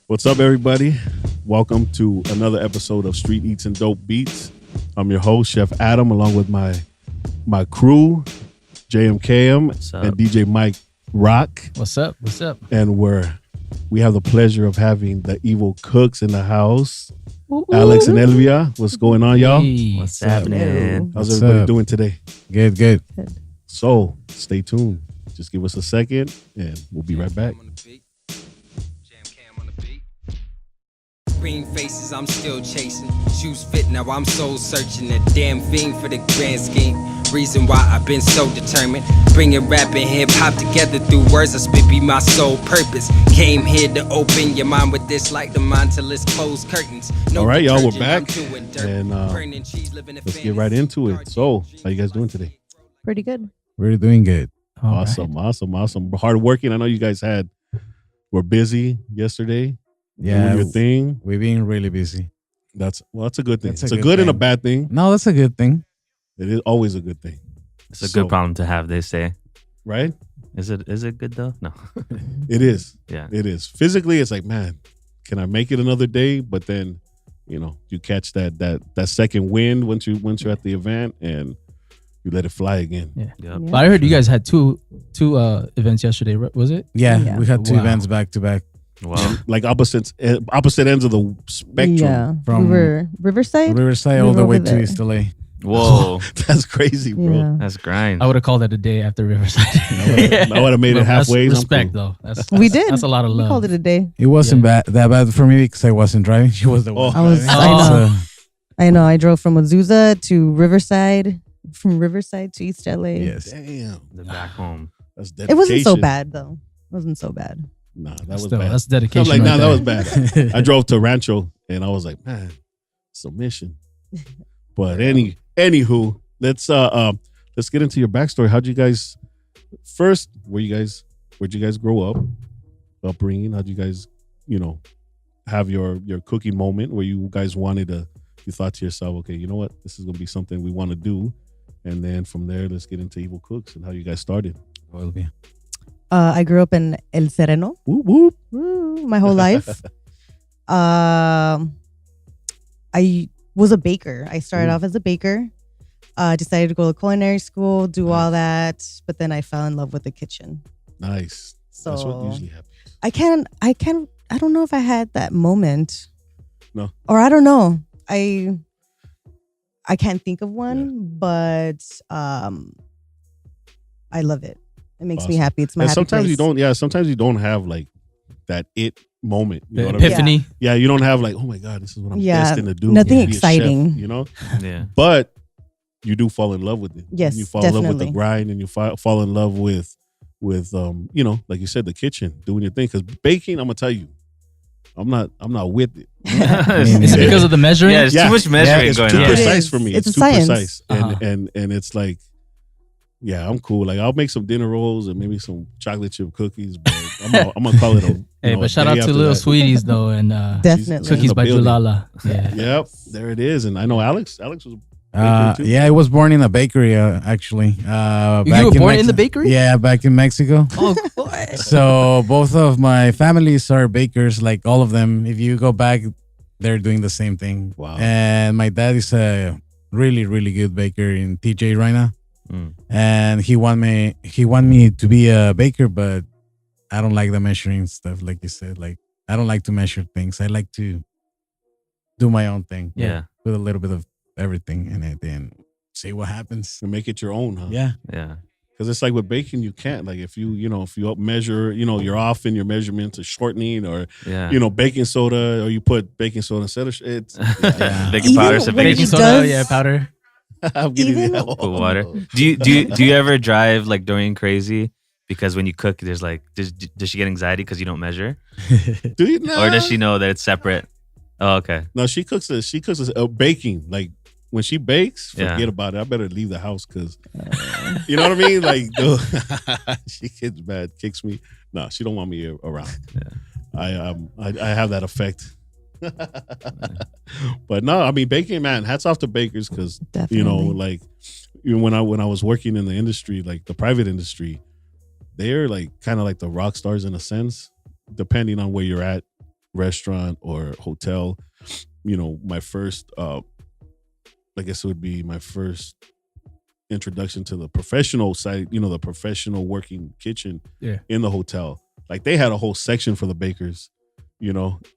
What's up, everybody? Welcome to another episode of Street Eats and Dope Beats. I'm your host, Chef Adam, along with my crew, JMKM and DJ Mike Rawk. What's up? What's up? And we have the pleasure of having the evil cooks in the house. Alex and Elvia. What's going on, y'all? Hey, What's happening? How's everybody doing today? Good. So stay tuned. Just give us a second and we'll be right back. Green faces, I'm still chasing. Shoes fit, now I'm soul searching. A damn fiend for the grand scheme. Reason why I've been so determined. Bringing rap and hip hop together through words I spit be my sole purpose. Came here to open your mind with this like the mind till it's closed curtains. No all right, y'all, we're detergent, back. And let's get right into it. So, how you guys doing today? Pretty good. We're doing good. Awesome. Hard working. I know you guys were busy yesterday. Yeah, doing your thing. We've been really busy. That's a good thing. It's It's a good and a thing. bad thing. No, that's a good thing. It is always a good thing. It's a good problem to have, they say. Right? Is it good though? No. It is. Yeah. It is. Physically, it's like, man, can I make it another day? But then, you catch that second wind once you're at the event and you let it fly again. Yeah. Yep. But I heard you guys had two events yesterday. Was it? Yeah. We had two Wow. events back to back. Wow. Like opposite ends of the spectrum. Yeah. From we were Riverside. Riverside We all the were way over to there. East LA. Whoa. That's crazy, bro. Yeah. That's grind. I would have called it a day after Riverside. I would have made it But that's halfway. respect, though. That's We did. That's a lot of We love. called it a day. It wasn't that bad for me because I wasn't driving. She was the one. Oh. I was. driving. I know. So, I know. I drove from Azusa to Riverside, from Riverside to East LA. yes. Damn. The back home. That's It dedication. wasn't so bad though. It wasn't so bad. Nah, that was Still, bad. that's I'm dedication. like, right nah, that there. was bad. I drove to Rancho and I was like, man, submission. But anywho, let's get into your backstory. How'd you guys first? Where'd you guys grow up? Upbringing? How'd you guys, have your cooking moment where you guys you thought to yourself, okay, you know what, this is gonna be something we want to do, and then from there, let's get into Evil Cooks and how you guys started. Elvia. I grew up in El Sereno. Whoop whoop. Woo, my whole life. I was a baker. I started off as a baker. Decided to go to culinary school, do all that, but then I fell in love with the kitchen. Nice. So That's what usually happens. I don't know if I had that moment. No. Or I don't know. I can't think of one, but I love it. It makes me Awesome. happy. It's my And happy sometimes place. you don't. Yeah, sometimes you don't have like that it moment. You know The what I mean? epiphany. Yeah, you don't have like, oh my God, this is what I'm Yeah, destined to do. nothing be a chef, exciting. Yeah. But you do fall in love with it. Yes, you fall in love with the definitely. grind, and you fall in love with like you said, the kitchen, doing your thing. Because baking, I'm gonna tell you, I'm not with it. Is it because of the measuring? Yeah, there's too much measuring it's going too on. precise It for me. is. It's a too science. precise, Uh-huh. and it's like, yeah, I'm cool. Like I'll make some dinner rolls and maybe some chocolate chip cookies, but I'm gonna call it a. Hey, but shout out to Little Sweeties though, and Definitely. Cookies by building. Julala. Yeah. Yep, there it is. And I know Alex was. Bakery too? Yeah, I was born in a bakery actually. You were born in the bakery? Yeah, back in Mexico. Oh, boy. So both of my families are bakers, like all of them. If you go back, they're doing the same thing. Wow. And my dad is a really, really good baker in TJ right now. And he want me to be a baker, but I don't like the measuring stuff, like you said. Like I don't like to measure things. I like to do my own thing. Yeah. With a little bit of everything in it and see what happens. To make it your own, huh? Yeah. Yeah. Because it's like with baking, you can't. Like if you measure, you're off in your measurements of shortening or, Yeah. baking soda, or you put baking soda instead of it's. Baking Even powder, some when Baking he soda, does- yeah, powder. I'm getting Even- that. Put water. Do you ever drive like during crazy? Because when you cook, there's like, does she get anxiety because you don't measure, Do you know? or does she know that it's separate? Oh, okay. No, she cooks baking. Like when she bakes, forget Yeah. about it. I better leave the house because you know what I mean. Like, dude, she gets mad, kicks me. No, she don't want me around. Yeah. I have that effect. But no, I mean baking, man. Hats off to bakers because Definitely. like when I was working in the industry, like the private industry, they're like kind of like the rock stars in a sense, depending on where you're at restaurant or hotel, my first, I guess it would be my first introduction to the professional side, the professional working kitchen in the hotel. Like they had a whole section for the bakers,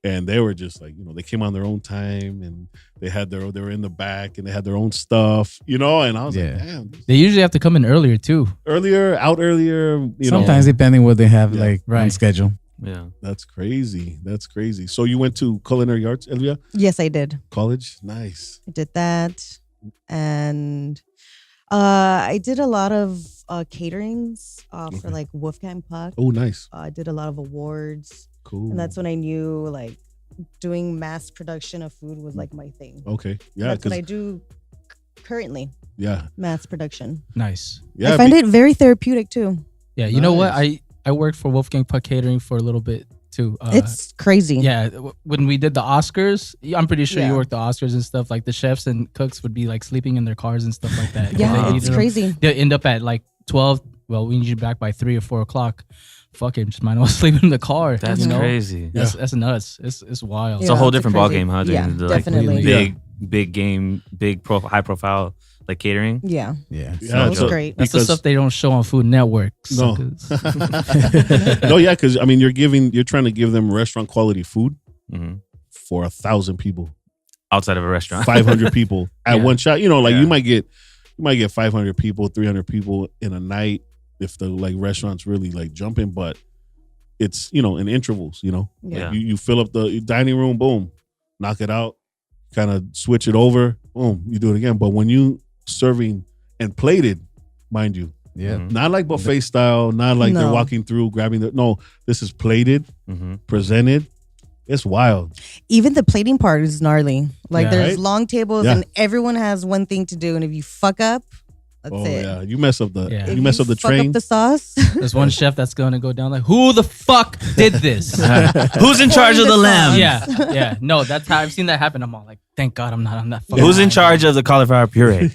and they were just like, they came on their own time and they were in the back and they had their own stuff, and I was like, damn. They usually have to come in earlier too. Out earlier, Sometimes depending what they have on schedule. Yeah. That's crazy. So you went to culinary arts, Elvia? Yes, I did. College? Nice. I did that. And I did a lot of caterings for like Wolfgang Puck. Oh, nice. I did a lot of awards. Cool. And that's when I knew like doing mass production of food was like my thing. Okay. Yeah. That's what I do currently. Yeah. Mass production. Nice. Yeah. I find it very therapeutic too. Yeah. You know what? I worked for Wolfgang Puck Catering for a little bit too. It's crazy. Yeah. When we did the Oscars, I'm pretty sure you worked the Oscars and stuff. Like the chefs and cooks would be like sleeping in their cars and stuff like that. Yeah, it's crazy. They end up at like 12. Well, we need you back by 3 or 4 o'clock. Fuck it, just might as well sleep in the car. That's crazy. That's nuts. It's wild. It's a whole different ball game, huh? Yeah, definitely. Big game, high profile, like catering. Yeah. It's great. That's the stuff they don't show on Food Network. No. Because I mean, you're trying to give them restaurant quality food for 1,000 people outside of a restaurant, 500 people at one shot. You might get 500 people, 300 people in a night if the like restaurants really like jumping, but it's in intervals. You fill up the dining room, boom, knock it out, kind of switch it over, boom, you do it again. But when you serving and plated, mind you, not like buffet style, not like they're walking through grabbing this is plated, presented. It's wild. Even the plating part is gnarly. Like there's long tables and everyone has one thing to do, and if you fuck up, that's it. Yeah, you mess up the If mess up the fuck train. up the sauce. There's one chef that's gonna go down like, who the fuck did this? Who's in charge of the lamb? Yeah. No, that's how I've seen that happen. I'm all like, thank God I'm not on that fucking Who's in charge of the cauliflower puree?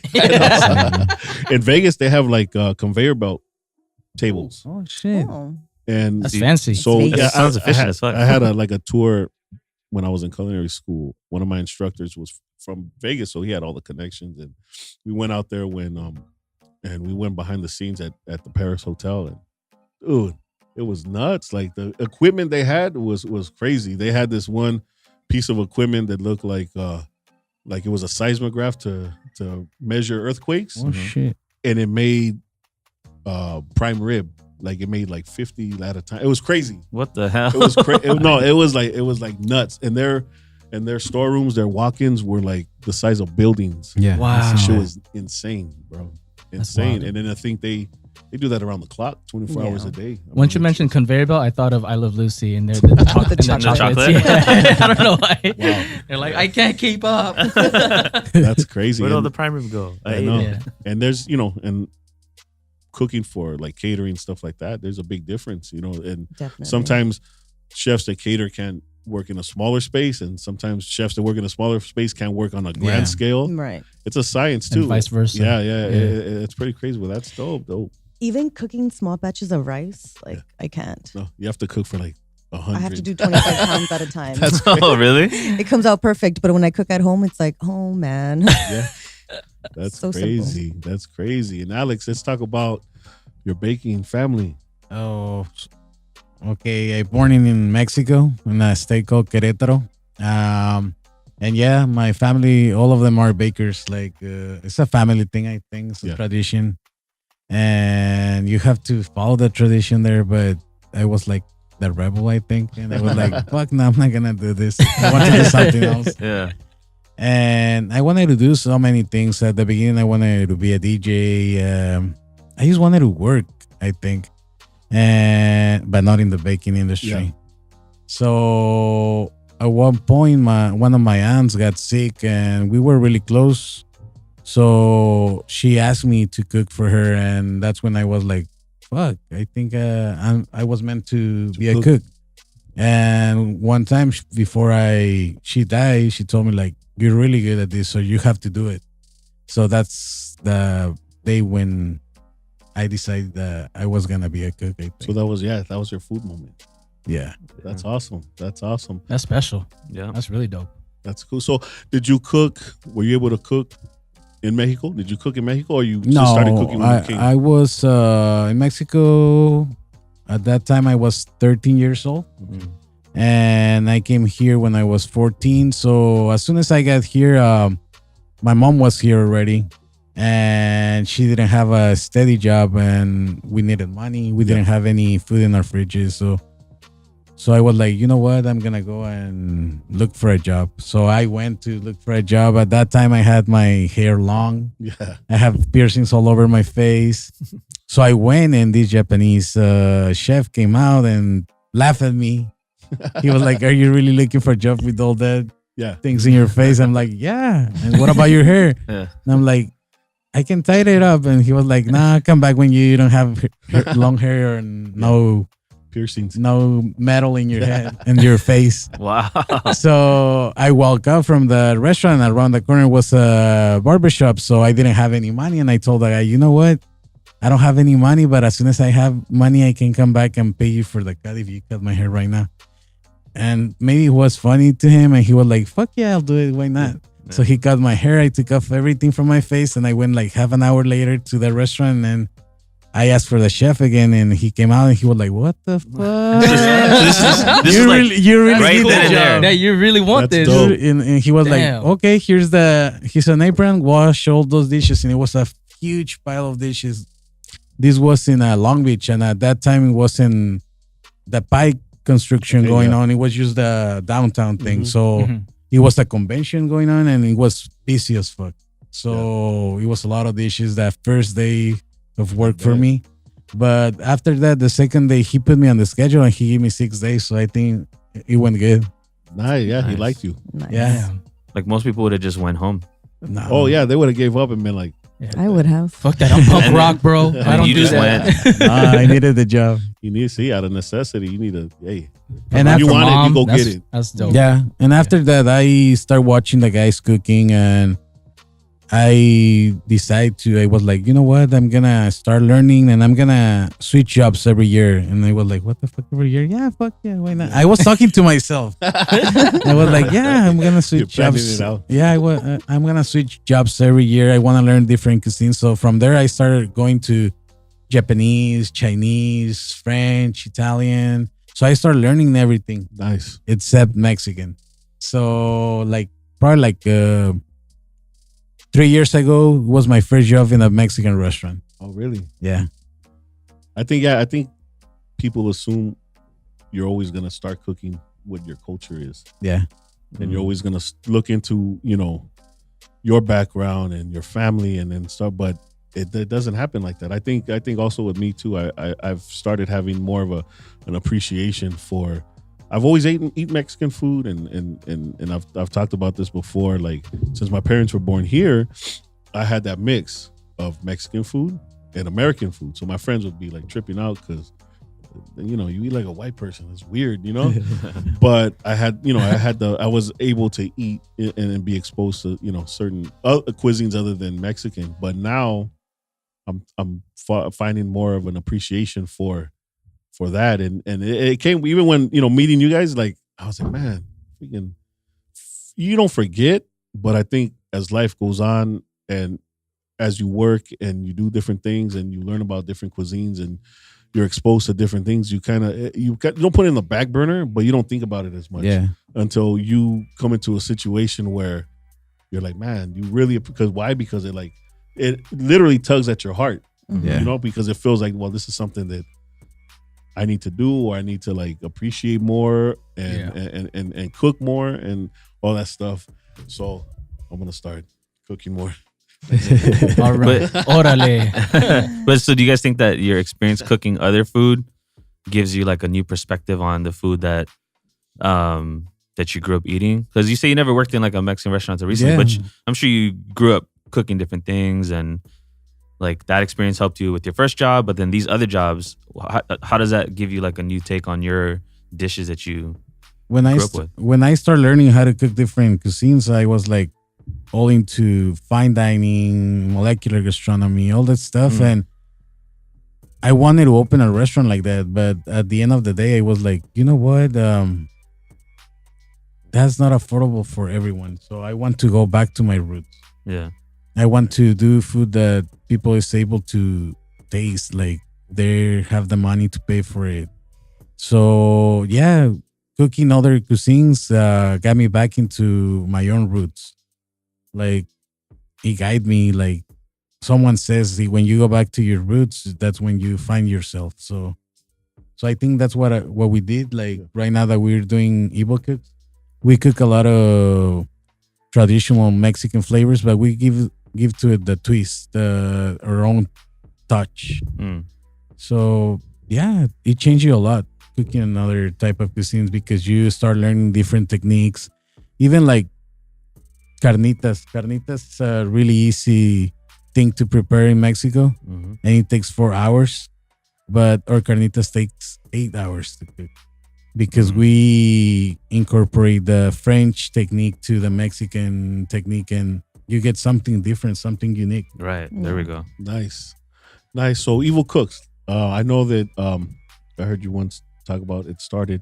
In Vegas, they have like conveyor belt tables. Oh shit. And that's fancy. So Vegas. Sounds efficient as fuck. I had a tour when I was in culinary school. One of my instructors was from Vegas, so he had all the connections, and we went out there and we went behind the scenes at the Paris Hotel, and dude, it was nuts. Like the equipment they had was crazy. They had this one piece of equipment that looked like it was a seismograph to measure earthquakes. Oh shit. And it made prime rib. Like it made like 50 at a time. It was crazy. What the hell? It was crazy. It was like nuts. And their storerooms, their walk-ins were like the size of buildings. Yeah. Wow. That shit was insane, bro. Insane. wild. And then I think they do that around the clock, 24 hours a day. Once you mentioned conveyor belt, I thought of I Love Lucy and they're the chocolate. The chocolate. Yeah. I don't know why. Wow. They're like, I can't keep up. That's crazy. Where'd all the prime rib go? I know. And there's, and cooking for like catering, stuff like that, there's a big difference, and Definitely. sometimes chefs that cater can't work in a smaller space, and sometimes chefs that work in a smaller space can't work on a grand scale. Right. It's a science too. And vice versa. Yeah. It's pretty crazy. Well, that's dope. Even cooking small batches of rice, I can't. No, you have to cook for like 100. I have to do 25 pounds at a time. Oh, really? It comes out perfect, but when I cook at home, it's like, oh man. Yeah. That's So crazy. simple. That's crazy. And Alex, let's talk about your baking family. Oh, okay. I born in Mexico in a state called Querétaro. And yeah, my family, all of them are bakers. Like it's a family thing, I think. It's a tradition. And you have to follow the tradition there. But I was like the rebel, I think. And I was like, fuck, no, I'm not going to do this. I want to do something else. Yeah. And I wanted to do so many things. At the beginning, I wanted to be a DJ. I just wanted to work, I think, but not in the baking industry. Yeah. So at one point, one of my aunts got sick, and we were really close. So she asked me to cook for her, and that's when I was like, "Fuck, I think I was meant to be a cook." And one time before she died, she told me like, "You're really good at this, so you have to do it." So that's the day when I decided that I was gonna be a cook. I think. So that was your food moment. Yeah. That's awesome. That's awesome. That's special. Yeah. That's really dope. That's cool. So, did you cook? Were you able to cook in Mexico? Did you cook in Mexico, or you just started cooking when you came? I was in Mexico at that time. I was 13 years old, and I came here when I was 14. So as soon as I got here, my mom was here already, and she didn't have a steady job, and we needed money. We didn't have any food in our fridges, so I was like, you know what? I'm going to go and look for a job. So I went to look for a job. At that time, I had my hair long. Yeah. I have piercings all over my face. So I went, and this Japanese chef came out and laughed at me. He was like, are you really looking for a job with all that things in your face? I'm like, yeah. And what about your hair? Yeah. And I'm like, I can tie it up. And he was like, nah, come back when you don't have long hair and no piercings, no metal in your head and your face. Wow. So I walked out from the restaurant, and around the corner was a barbershop. So I didn't have any money, and I told the guy, you know what? I don't have any money, but as soon as I have money, I can come back and pay you for the cut if you cut my hair right now. And maybe it was funny to him, and he was like, fuck yeah, I'll do it. Why not? Yeah. So he cut my hair. I took off everything from my face, and I went like half an hour later to the restaurant, and I asked for the chef again, and he came out, and he was like, "What the fuck? You really right need that job. Yeah, you really want That's this." dope. And he was like, "Okay, here's an apron. Wash all those dishes." And it was a huge pile of dishes. This was in Long Beach, and at that time it was in the pike construction going on. It was just the downtown thing, so it was a convention going on, and it was busy as fuck. So it was a lot of dishes that first day of work for me. But after that, the second day, he put me on the schedule, and he gave me 6 days. So I think it went good. Nice. Yeah, he liked you. Nice. Yeah. Like most people would have just went home. No. Oh yeah, they would have gave up and been like, I would have. Fuck that. I'm punk rock, bro. I don't you do just that. I needed the job. you need to see out of necessity. You need to, And if you after want it, you go that's, get it. That's dope. Yeah. And after that, I started watching the guys cooking, and I was like, you know what? I'm going to start learning, and I'm going to switch jobs every year. And I was like, what the fuck every year? Yeah, fuck yeah. Why not? I was talking to myself. I was like, yeah, I'm going to switch jobs. Yeah, I'm going to switch jobs every year. I want to learn different cuisines. So from there, I started going to Japanese, Chinese, French, Italian. So I started learning everything. Nice. Except Mexican. So probably 3 years ago was my first job in a Mexican restaurant. Oh, really? Yeah. I think people assume you're always going to start cooking what your culture is. Yeah. And you're always going to look into, your background and your family and then stuff. But it doesn't happen like that. I think also with me too, I've started having more of an appreciation for, I've always eaten Mexican food, and I've talked about this before. Like, since my parents were born here, I had that mix of Mexican food and American food. So my friends would be like tripping out because, you eat like a white person. It's weird, But I was able to eat and be exposed to certain cuisines other than Mexican. But now I'm finding more of an appreciation for that, and it came even when meeting you guys. Like, I was like, man, freaking, you don't forget, but I think as life goes on and as you work and you do different things and you learn about different cuisines and you're exposed to different things, you don't put it in the back burner, but you don't think about it as much until you come into a situation where you're like, man, you really, because why? Because it literally tugs at your heart, because it feels like, well, this is something that I need to do, or I need to appreciate more and cook more and all that stuff. So I'm gonna start cooking more. All right. Orale. But so do you guys think that your experience cooking other food gives you a new perspective on the food that you grew up eating? Because you say you never worked in a Mexican restaurant until recently, but I'm sure you grew up cooking different things, and that experience helped you with your first job, but then these other jobs, how does that give you a new take on your dishes that you grew up with? When I started learning how to cook different cuisines, I was all into fine dining, molecular gastronomy, all that stuff. And I wanted to open a restaurant like that, but at the end of the day, I was like, you know what? That's not affordable for everyone. So I want to go back to my roots. Yeah. I want to do food that people is able to taste, like they have the money to pay for it. So yeah, cooking other cuisines got me back into my own roots. Like it guided me. Like someone says, when you go back to your roots, that's when you find yourself. So I think that's what we did. Like right now that we're doing Evil Cooks, we cook a lot of traditional Mexican flavors, but we give to it the twist, our own touch. So yeah, it changed you a lot cooking another type of cuisines because you start learning different techniques. Even like carnitas. Carnitas is a really easy thing to prepare in Mexico, and it takes 4 hours. But our carnitas takes 8 hours to cook because we incorporate the French technique to the Mexican technique, and you get something different, something unique. Right. There we go. Nice. So Evil Cooks. I know that I heard you once talk about it started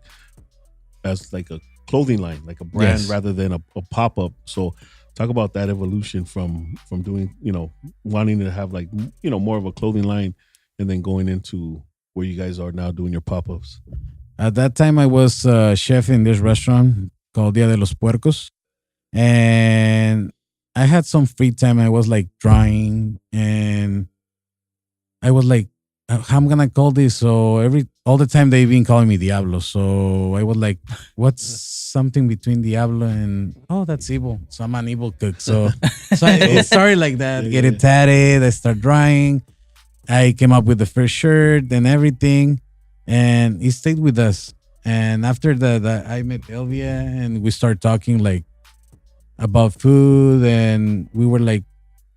as like a clothing line, like a brand rather than a pop-up. So talk about that evolution from doing, wanting to have like, more of a clothing line and then going into where you guys are now doing your pop-ups. At that time, I was a chef in this restaurant called Dia de los Puercos. And I had some free time. I was like drawing and I was like, how am I gonna call this? So all the time they've been calling me Diablo. So I was like, what's something between Diablo and that's evil. So I'm an evil cook. So it started like that. Get it tatted. I start drawing. I came up with the first shirt and everything, and it stayed with us. And after that, I met Elvia, and we started talking like about food, and we were like,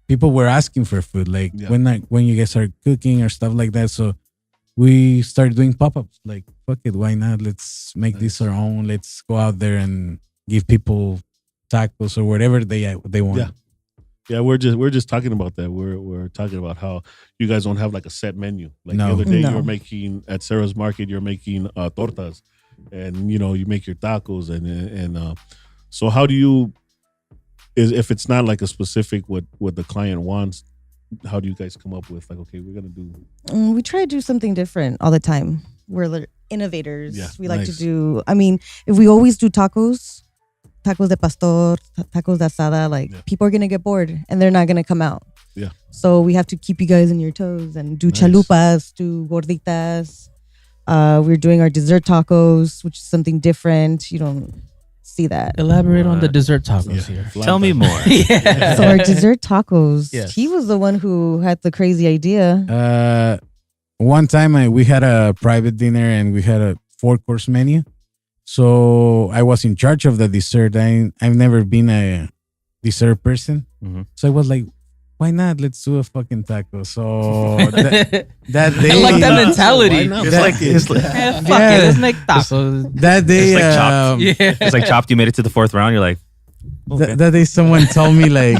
people were asking for food, like when you guys start cooking or stuff like that. So we started doing pop-ups. Like, fuck it, why not? Let's make this our own. Let's go out there and give people tacos or whatever they want. Yeah, we're just talking about that. We're talking about how you guys don't have like a set menu. Like the other day, you were making at Sarah's Market, you're making tortas, and you make your tacos, and so how do you? If it's not like a specific what the client wants, how do you guys come up with like, okay, we're gonna do? We try to do something different all the time. We're innovators. Yeah, we like to do. I mean, if we always do tacos de pastor, tacos de asada, like people are gonna get bored and they're not gonna come out. Yeah. So we have to keep you guys on your toes and do chalupas, do gorditas. We're doing our dessert tacos, which is something different. You don't see that. Elaborate on the dessert tacos here. Tell me more. So our dessert tacos, Yes. he was the one who had the crazy idea. One time we had a private dinner and we had a 4-course menu. So I was in charge of the dessert. I've never been a dessert person. So I was like, why not? Let's do a fucking taco. So that day, I like that mentality. It's like Fuck it, let's make tacos. that day, It's like chopped. It's like chopped. You made it to the 4th round. You're like, okay. that day someone told me like,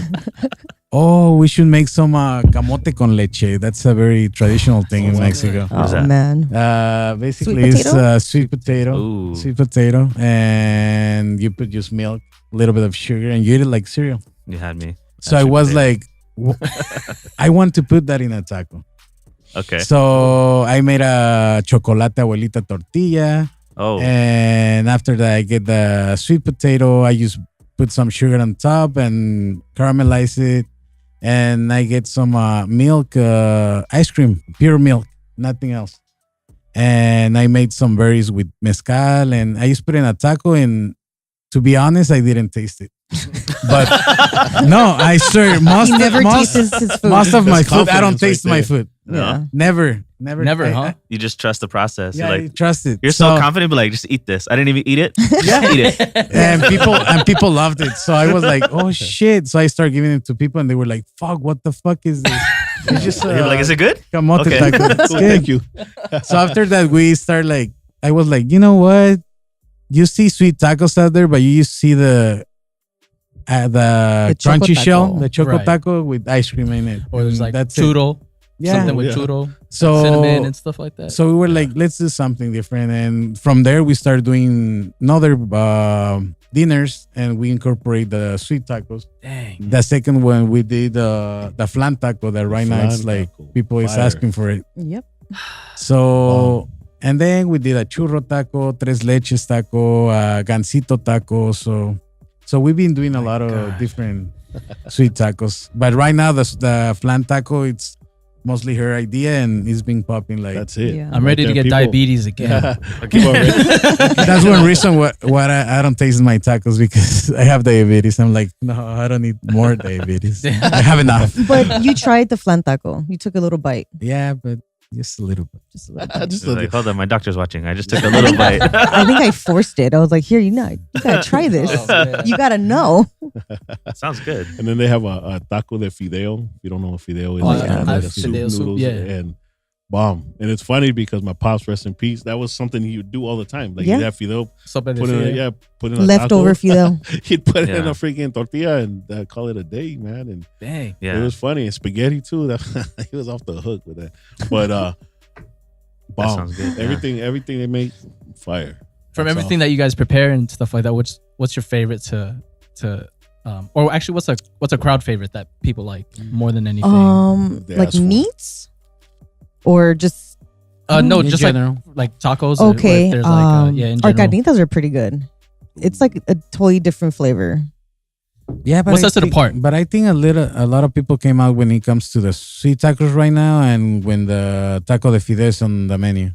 oh, we should make some camote con leche. That's a very traditional thing in Mexico. What is Oh that? man. Basically, Sweet potato? it's sweet potato. Ooh. Sweet potato. And you put just milk, a little bit of sugar, and you eat it like cereal. You had me. So I was like, I want to put that in a taco. Okay. So I made a chocolate abuelita tortilla. Oh. And after that, I get the sweet potato. I just put some sugar on top and caramelize it. And I get some milk, ice cream, pure milk, nothing else. And I made some berries with mezcal, and I just put it in a taco. And to be honest, I didn't taste it. But no, I swear, most He never tastes his food. most of my That's food, I don't confidence right taste my there. food. Yeah. Never, Huh? You just trust the process. Yeah, You're I like, trust it. you're so confident, but like, just eat this. I didn't even eat it. Just eat it. and people loved it. So I was like, oh shit. So I started giving it to people, and they were like, fuck, what the fuck is this? It's just You're like, is it good? camote Okay. taco. It's Cool, good. thank you. So after that, we start like, I was like, you know what? You see sweet tacos out there, but you just see the The choco crunchy shell, taco. the choco Right. taco with ice cream in it. Or there's And like that's churro. something with Yeah. churro, So cinnamon, and stuff like that. So we were like, let's do something different, and from there we started doing another dinners, and we incorporate the sweet tacos. Dang. The second one we did the flan taco that right now it's Flan like taco. people is Fire. asking for it. Yep. So and then we did a churro taco, tres leches taco, gansito taco. So we've been doing a lot of different sweet tacos. But right now the flan taco, it's mostly her idea, and it's been popping like. That's it. Yeah. I'm ready to get diabetes again. People are ready. That's one reason why I don't taste my tacos, because I have diabetes. I'm like, no, I don't need more diabetes. I have enough. But you tried the flan taco. You took a little bite. Yeah, but just a little bit. Just a little bit. Just Like, hold on, my doctor's watching. I just took a little bite. I think I forced it. I was like, here, you gotta try this. Oh, man. You gotta know. Sounds good. And then they have a taco de fideo. If you don't know what fideo is, Oh, it's yeah. kind of like a Fideo soup, noodles yeah. and bomb. And it's funny because my pops, rest in peace, that was something he would do all the time. Like Yeah. he'd have fideo, Sopa de put in a Leftover taco. fideo. He'd put it in Yeah. a freaking tortilla and call it a day, man. And Dang. Yeah. it was funny. And spaghetti too. He was off the hook with that. But bomb. sounds good, yeah. Everything they make, fire. From That's everything that you guys prepare and stuff like that, what's your favorite to or actually what's a crowd favorite that people like more than anything? They Like asked for it. meats, or just No, in just general. like tacos. or okay. if there's like in Our general. carnitas are pretty good. It's like a totally different flavor. Yeah, but What sets it apart? But I think a lot of people came out when it comes to the sweet tacos right now, and when the taco de fideo is on the menu.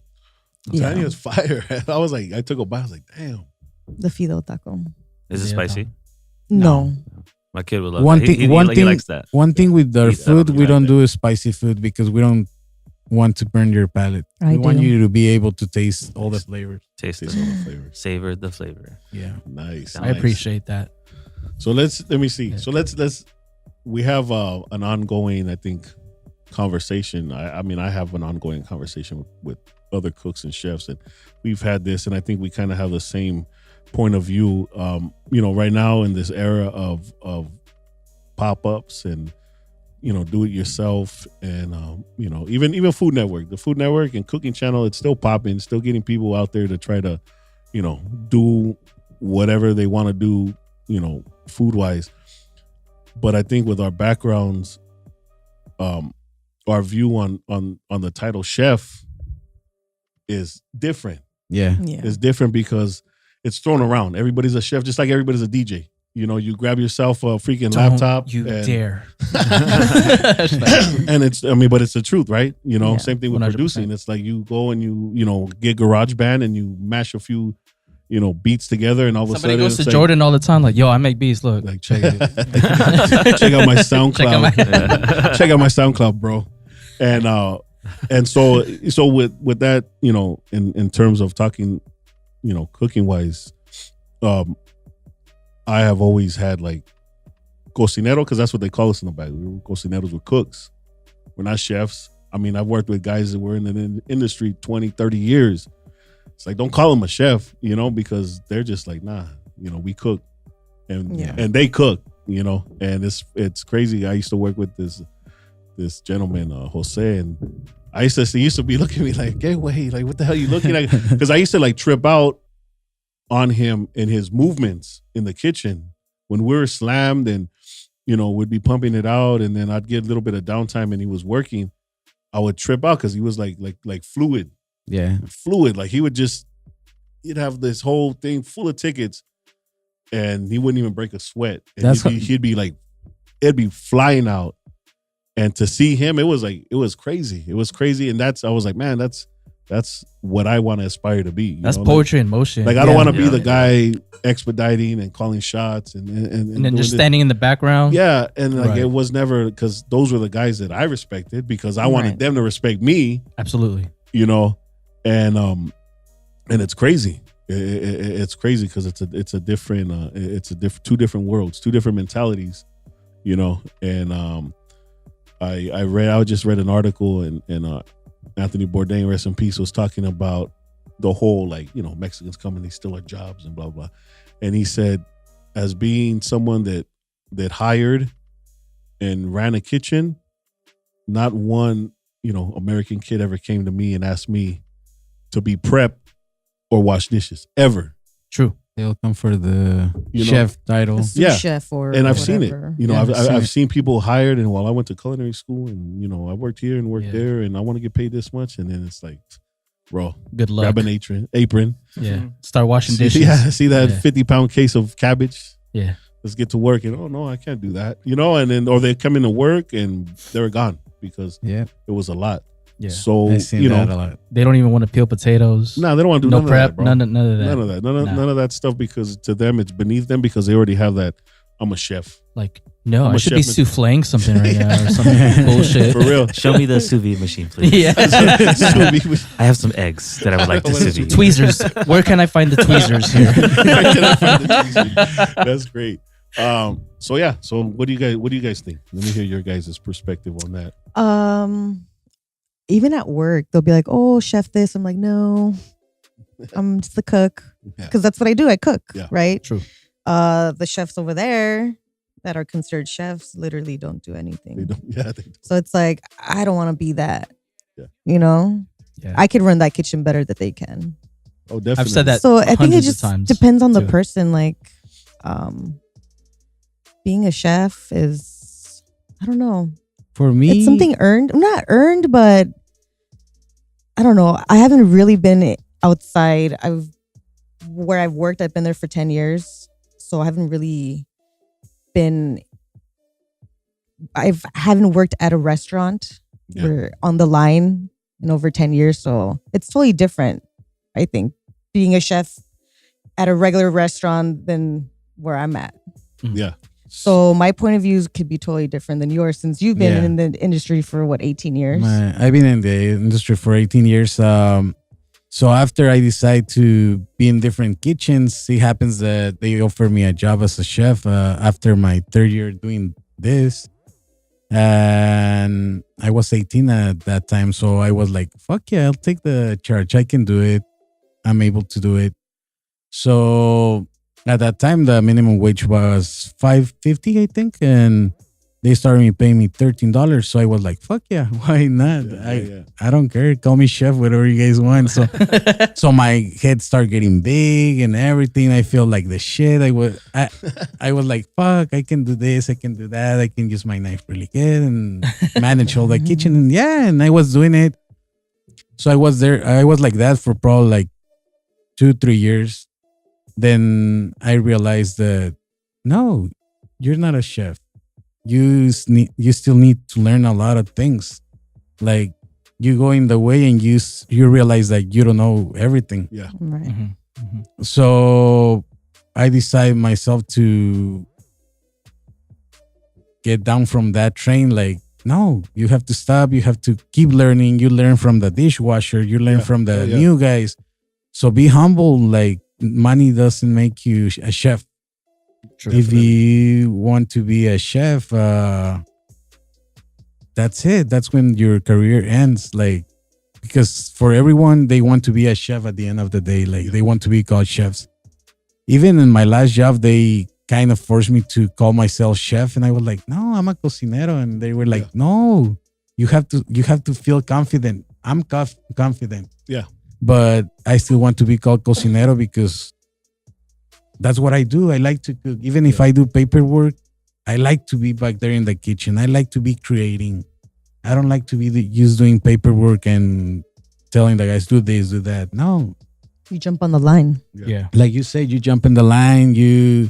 Yeah. Tiny is fire. I was like, I took a bite. I was like, damn. The fideo taco. Is it Yeah, spicy? No. My kid would love One that. thing- He one thing- likes that. One thing with our I don't food, think we I don't like do spicy food because we don't want to burn your palate. I We want do. you to be able to taste all the flavors. Taste Taste it. all the flavors. Savor the flavor. Yeah. Nice. I appreciate that. So let me see. Yeah. So let's we have an ongoing, I think, conversation. I mean, I have an ongoing conversation with other cooks and chefs, and we've had this, and I think we kind of have the same point of view. Right now in this era of pop-ups and do it yourself, and even Food Network, the Food Network and Cooking Channel, it's still popping, still getting people out there to try to do whatever they want to do, food wise. But I think with our backgrounds, our view on the title chef is different. Yeah. Yeah. It's different because it's thrown around. Everybody's a chef, just like everybody's a DJ. You grab yourself a freaking Don't laptop. you and, dare. and but it's the truth, right? Yeah. Same thing with 100%. producing. It's like you go and you get GarageBand and you mash a few, beats together, and all of a Somebody sudden goes to it's like, Jordan all the time, like, yo, I make beats. Look, like check it. Check out my SoundCloud. Check out my SoundCloud, bro. And so with that, in terms of talking, cooking wise, I have always had like cocinero, because that's what they call us in the back. We're cocineros, we're cooks. We're not chefs. I mean, I've worked with guys that were in the industry 20, 30 years. It's like, don't call them a chef, because they're just like, nah, we cook. And Yeah. and they cook, and it's crazy. I used to work with this gentleman, Jose, and he used to be looking at me like, get away, like, what the hell you looking at? Because I used to like trip out on him and his movements in the kitchen when we were slammed, and we'd be pumping it out, and then I'd get a little bit of downtime and he was working. I would trip out because he was like fluid, like he'd have this whole thing full of tickets and he wouldn't even break a sweat, and he'd be like, it'd be flying out. And to see him, it was crazy. It was crazy. And I was like, man, that's what I want to aspire to be. that's poetry in motion. Like I don't want to be Yeah. the guy expediting and calling shots and and then doing just this. standing in the background. Yeah, and like Right. it was never, because those were the guys that I respected, because I wanted Right. them to respect me, Absolutely. and it's crazy. It's crazy because it's a different two different worlds, two different mentalities, and I just read an article, and Anthony Bourdain, rest in peace, was talking about the whole, like, Mexicans coming, they steal our jobs and blah blah, and he said, as being someone that hired and ran a kitchen, not one American kid ever came to me and asked me to be prep or wash dishes ever. True. They'll come for the You know, chef title. The sous Yeah. chef or And I've seen it. whatever. I've seen people hired, and while I went to culinary school, and I worked here and worked there, and I want to get paid this much, and then it's like, bro, Good luck. grab an apron. Yeah. Start washing dishes. See that Yeah. 50-pound case of cabbage. Yeah. Let's get to work. And no, I can't do that. And then or they come into work and they're gone because Yeah, it was a lot. Yeah. So I've seen that a lot. They don't even want to peel potatoes. no, they don't want to do No none prep. of that, bro. None of that. None of that. Nah. None of that stuff, because to them it's beneath them, because they already have that. I'm a chef. Like, no, I'm I a should be chef. souffleing something right now or something bullshit. For real. Show me the sous vide machine, please. Yeah. I have some eggs that I would like to sous vide. Tweezers. Where can I find the tweezers here? That's great. So yeah. So what do you guys think? Let me hear your guys' perspective on that. Even at work, they'll be like, "Oh, chef this." I'm like, "No, I'm just the cook," Yeah. because that's what I do. I cook, Yeah. right? True. The chefs over there that are considered chefs literally don't do anything. They don't. Yeah. They don't. So it's like, I don't want to be that. Yeah. Yeah. I could run that kitchen better than they can. Oh, definitely. I've said that. So I think it hundreds of just times, depends on the too. person. Like, being a chef is, I don't know. For me, It's something earned. Not earned, but I don't know. I haven't really been outside. Where I've worked, I've been there for 10 years. So I haven't really been, I haven't worked at a restaurant Yeah. where on the line in over 10 years. So it's totally different, I think, being a chef at a regular restaurant than where I'm at. Yeah. So my point of view could be totally different than yours, since you've been Yeah. in the industry for 18 years? I've been in the industry for 18 years. So after I decide to be in different kitchens, it happens that they offer me a job as a chef after my third year doing this. And I was 18 at that time. So I was like, fuck yeah, I'll take the charge. I can do it. I'm able to do it. So at that time, the minimum wage was $5.50, I think. And they started paying me $13. So I was like, fuck yeah, why not? I don't care. Call me chef, whatever you guys want. So so my head started getting big and everything. I feel like the shit. I was like, fuck, I can do this, I can do that. I can use my knife really good and manage all the kitchen. And I was doing it. So I was there. I was like that for probably like 2-3 years. Then I realized that, no, you're not a chef. You still need to learn a lot of things. Like, you go in the way and you realize that you don't know everything. Yeah. Right. Mm-hmm. So I decided myself to get down from that train. Like, no, you have to stop. You have to keep learning. You learn from the dishwasher. You learn from the new guys. So be humble. Like, money doesn't make you a chef. True. If you want to be a chef, that's it. That's when your career ends. Like, because for everyone, they want to be a chef at the end of the day. Like, they want to be called chefs. Even in my last job, they kind of forced me to call myself chef, and I was like, no, I'm a cocinero. And they were like, no, you have to feel confident. I'm confident. Yeah. But I still want to be called cocinero because that's what I do. I like to cook. Even if I do paperwork, I like to be back there in the kitchen. I like to be creating. I don't like to be just doing paperwork and telling the guys, do this, do that. No. You jump on the line. Yeah. Like you said, you jump in the line, you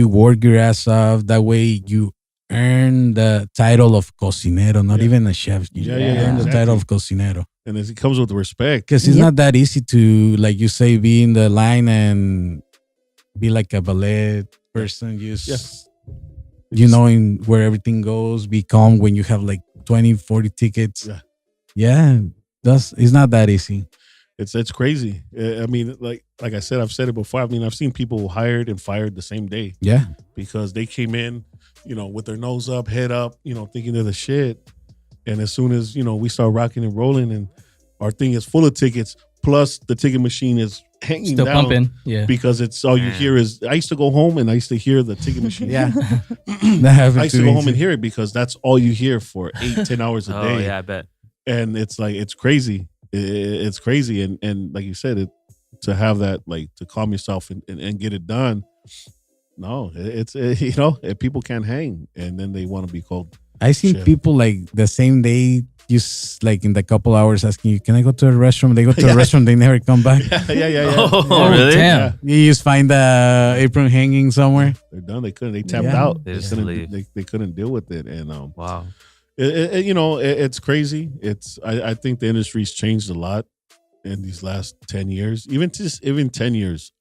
work your ass off. That way you earn the title of cocinero, not even a chef. You earn the title of cocinero. And it comes with respect. Because it's not that easy to, like you say, be in the line and be like a ballet person. You know where everything goes. Be calm when you have like 20, 40 tickets. Yeah. It's not that easy. It's crazy. I mean, like I said, I've said it before. I mean, I've seen people hired and fired the same day. Yeah. Because they came in, with their nose up, head up, thinking they're the shit. And as soon as, we start rocking and rolling and our thing is full of tickets, plus the ticket machine is hanging Still down pumping. Yeah. because it's all you hear is, I used to go home and I used to hear the ticket machine. Yeah. I used to go home and hear it because that's all you hear for 8-10 hours a day. Oh, yeah, I bet. and it's like it's crazy. It's crazy, and like you said, to have that, like, to calm yourself and get it done. No, it's people can't hang, and then they want to be called. I seen chef. people like the same day, just like in the couple hours, asking you, "Can I go to a restaurant?" They go to a restaurant, they never come back. Yeah. Oh, really? Damn. You just find the apron hanging somewhere. They're done. They couldn't. They tapped Yeah. out. They They just couldn't. leave. They couldn't deal with it, and Wow. it's crazy. I think the industry's changed a lot in these last 10 years, even 10 years,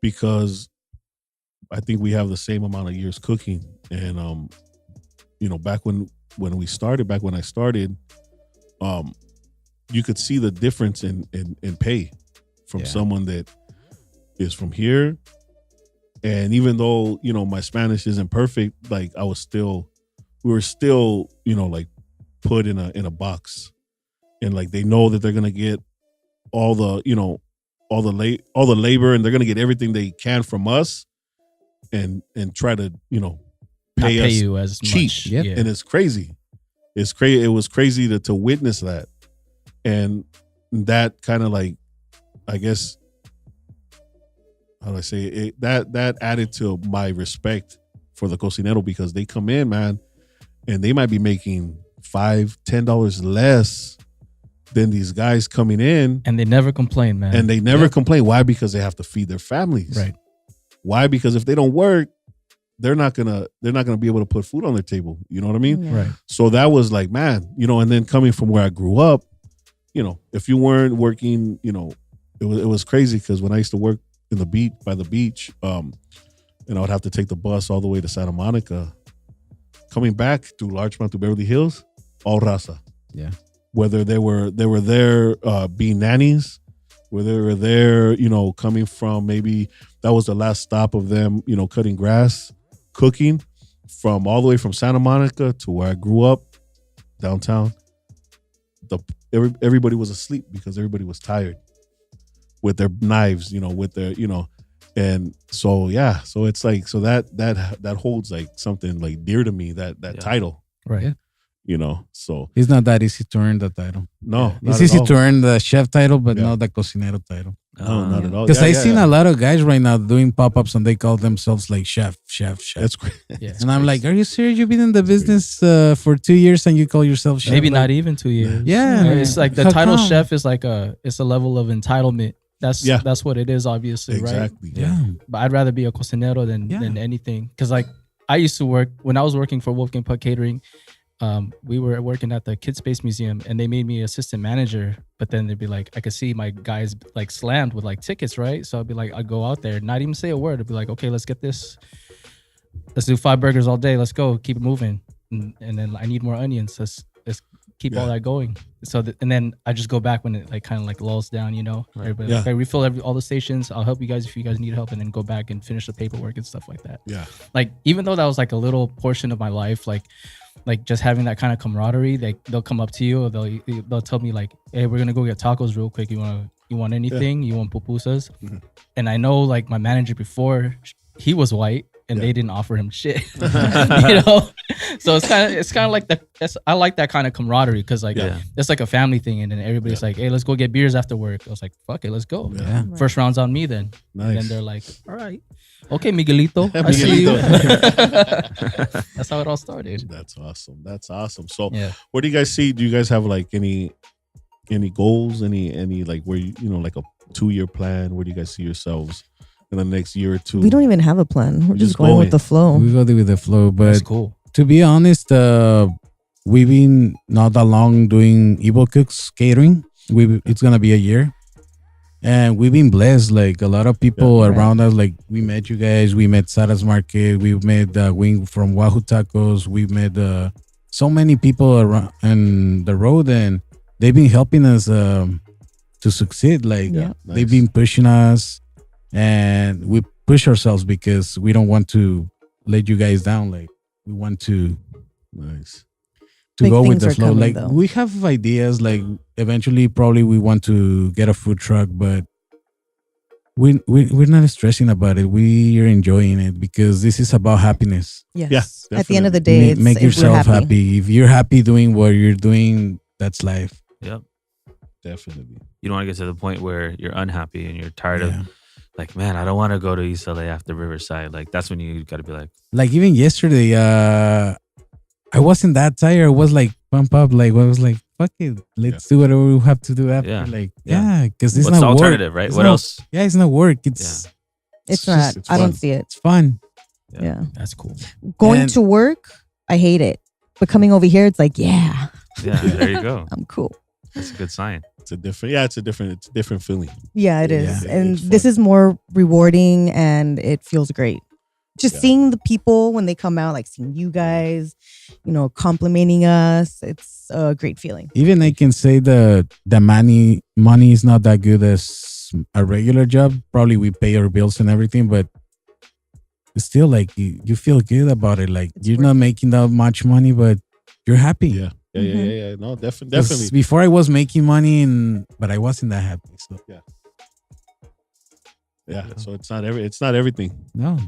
because I think we have the same amount of years cooking, and back when I started, you could see the difference in pay from Yeah. someone that is from here. And even though, my Spanish isn't perfect, like we were still, like put in a box, and like they know that they're going to get all the labor, and they're going to get everything they can from us, and try to, Not pay pay us you as cheap. much. Yep. Yeah. And it's crazy. It was crazy to witness that. And that kind of, like, I guess, how do I say it? That added to my respect for the cocinero, because they come in, man, and they might be making $5-10 less than these guys coming in, And they never complain, man. and they never complain. Why? Because they have to feed their families. Right. Why? Because if they don't work, they're not gonna be able to put food on their table. You know what I mean? Yeah. Right. So that was like, man, and then coming from where I grew up, if you weren't working, it was crazy, because when I used to work by the beach, and I would have to take the bus all the way to Santa Monica, coming back through Larchmont to Beverly Hills, all raza. Yeah. Whether they were there being nannies, whether they were there, coming from, maybe that was the last stop of them, cutting grass, cooking, from all the way from Santa Monica to where I grew up, downtown. Everybody was asleep because everybody was tired with their knives, with their, and so, yeah. So it's like, so that holds like something like dear to me, that title, Right. Yeah. So It's not that easy to earn the title. no, It's not at easy all. to earn the chef title, but Yeah. not the cocinero title. No, not at all. Because Yeah, I've yeah, seen yeah. a lot of guys right now doing pop-ups, and they call themselves like chef. That's great. Yeah. And I'm like, are you serious? You've been in the business for 2 years and you call yourself chef? Maybe Like, not even 2 years. Yeah. It's like the How title come? chef is like it's a level of entitlement. Yeah. That's what it is, obviously, right? Exactly. Yeah. But I'd rather be a cocinero than anything. Because like I used to work when I was working for Wolfgang Puck Catering. We were working at the Kid Space Museum, and they made me assistant manager. But then they'd be like, I could see my guys like slammed with like tickets, right? So I'd be like, I'd go out there, not even say a word. I'd be like, okay, let's get this. Let's do 5 burgers all day. Let's go, keep it moving. And then I need more onions. Let's keep all that going. So and then I just go back when it like kind of like lulls down, Everybody Yeah. like, I refill all the stations. I'll help you guys if you guys need help, and then go back and finish the paperwork and stuff like that. Yeah. Like even though that was like a little portion of my life, like just having that kind of camaraderie, they'll come up to you, or they'll tell me like, hey, we're gonna go get tacos real quick. You want anything? You want pupusas? Mhm. And I know like my manager before, he was white, and Yeah. they didn't offer him shit. So it's kind of like I like that kind of camaraderie, because like it's like a family thing, and then everybody's like, hey, let's go get beers after work. I was like, fuck it, let's go. Yeah. First round's on me then. And then Nice. they're like, all right, okay, Miguelito, I see you. That's how it all started. That's awesome. That's awesome. So Yeah. what do you guys see? Do you guys have like any goals? Any like where like a 2-year plan? Where do you guys see yourselves in the next year or two? We don't even have a plan. We're Just just going going. with the flow. We go with the flow. That's But cool. to be honest, we've been not that long doing Evil Cooks Catering. It's going to be a year. And we've been blessed. Like a lot of people around us, like we met you guys. We met Sara's Market. We met Wing from Wahoo Tacos. We met so many people around on the road, and they've been helping us to succeed. Like Yeah. they've been pushing us, and we push ourselves because we don't want to let you guys down. Like we want to Nice. Big go with things the are flow. coming, Like though. we have ideas. Like eventually, probably we want to get a food truck, but we're not stressing about it. We're enjoying it because this is about happiness. Yes. Yeah, At the end of the day, make it's make if we're yourself happy. If you're happy doing what you're doing, that's life. Yep. Definitely. You don't want to get to the point where you're unhappy and you're tired of, like, man, I don't want to go to East LA after Riverside. Like, that's when you got to be like even yesterday, I wasn't that tired. I was like pump up. Like I was like, fuck it, let's do whatever we have to do after. Yeah. Like because it's what's not the work. alternative, right? It's What not- else? Yeah, it's not work. It's not. it's I don't fun. see it. it's fun. Yeah. That's cool. Going And- to work, I hate it. But coming over here, it's like, yeah, Yeah, there you go. I'm cool. That's a good sign. It's a different feeling. Yeah, it is. Yeah. And It's this fun. is more rewarding and it feels great. Just Yeah. seeing the people when they come out, like seeing you guys, complimenting us. It's a great feeling. Even I can say the money is not that good as a regular job. Probably we pay our bills and everything, but it's still like you feel good about it. Like It's you're worth not making that much money, but you're happy. Yeah. Mhm. Yeah. No, 'Cause definitely. Before I was making money, but I wasn't that happy. So Yeah. So it's not everything. no,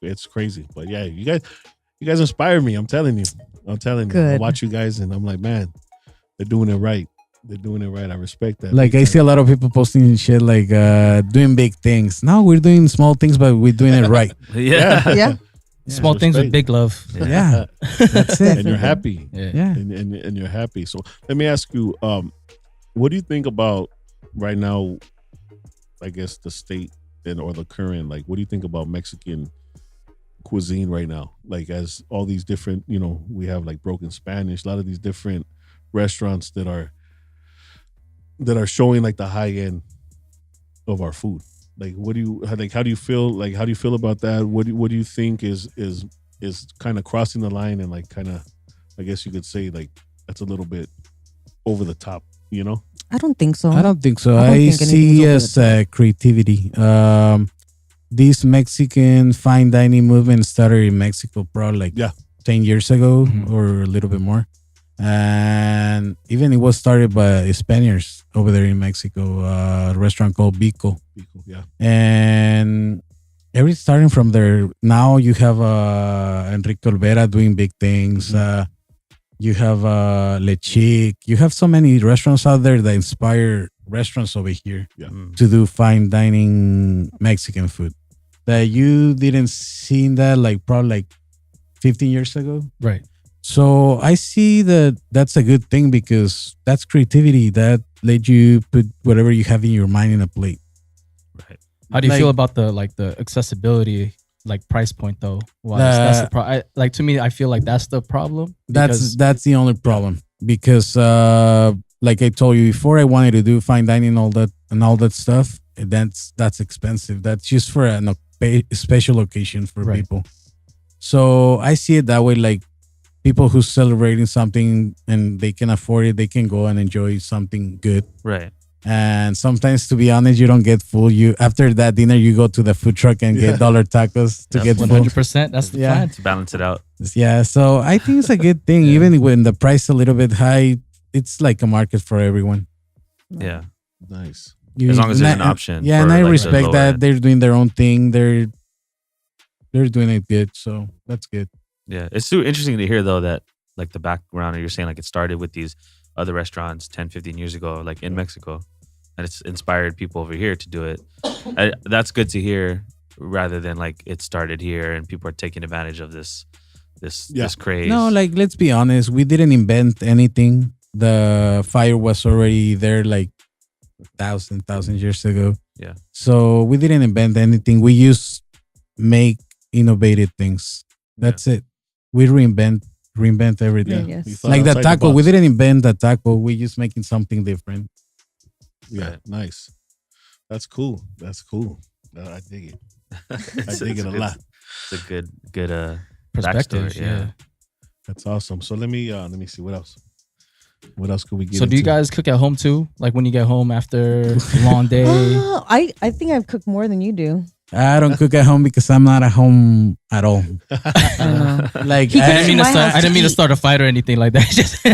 It's crazy. But yeah, you guys inspire me. I'm telling you. I Good. watch you guys and I'm like, man, they're doing it right. I respect that. like I see a lot of people posting shit like doing big things. No, we're doing small things, but we're doing it right. Yeah. Yeah. Small Respect. things with big love. Yeah, that's it. And you're happy. Yeah. Yeah. And you're happy. So let me ask you, what do you think about right now, I guess the state or the current, like what do you think about Mexican cuisine right now? Like as all these different, we have like Broken Spanish, a lot of these different restaurants that are showing like the high end of our food. Like how do you feel about that? What do you think is kind of crossing the line and like kind of, I guess you could say like that's a little bit over the top, I don't think so. I don't think so. I don't I think see anything's as creativity. This Mexican fine dining movement started in Mexico probably like 10 years ago or a little bit more. And even it was started by Spaniards over there in Mexico, a restaurant called Bico. Yeah. And everything starting from there. Now you have Enrique Olvera doing big things. You have Le Chic. You have so many restaurants out there that inspire restaurants over here to do fine dining Mexican food that you didn't see that like probably like 15 years ago. Right. So I see that that's a good thing because that's creativity that let you put whatever you have in your mind in a plate. Right. How do you Like- feel about the accessibility, like price point though? Well, that's the like to me, I feel like that's the problem. because- That's the only problem because like I told you before, I wanted to do fine dining and all that stuff. And that's expensive. That's just for a special occasion for Right. people. So I see it that way. Like people who's celebrating something and they can afford it, they can go and enjoy something good. Right. And sometimes, to be honest, you don't get full. You after that dinner, you go to the food truck and get dollar tacos to get full. 100%. That's the plan. To balance it out. Yeah, so I think it's a good thing. Even when the price is a little bit high, it's like a market for everyone. Yeah. Nice. As long as there's an option Yeah, for, and I like, the respect lower that end. they're doing their own thing. They're doing it good, so that's good. Yeah. It's so interesting to hear though that like the background you're saying like it started with these other restaurants 10, 15 years ago, like in Mexico. And it's inspired people over here to do it. That's good to hear rather than like it started here and people are taking advantage of this craze. No, like let's be honest, we didn't invent anything. The fire was already there like thousand years ago. Yeah. So we didn't invent anything. We just make innovative things. That's it. We reinvent everything. Yes. We thought Like the outside taco, we box. didn't invent the taco. We just making something different. Yeah, Right. nice. That's cool. I dig it. It's- dig it's it a good- lot. It's a good Perspective. backstory, Yeah. That's awesome. So let me see what else. What else could we get? So do you into? guys cook at home too? Like when you get home after a long day? Oh, I think I've cooked more than you do. I don't cook at home because I'm not at home at all. Like He I cooks didn't mean in to my start. house I didn't mean to eat. start a fight or anything like that. Just I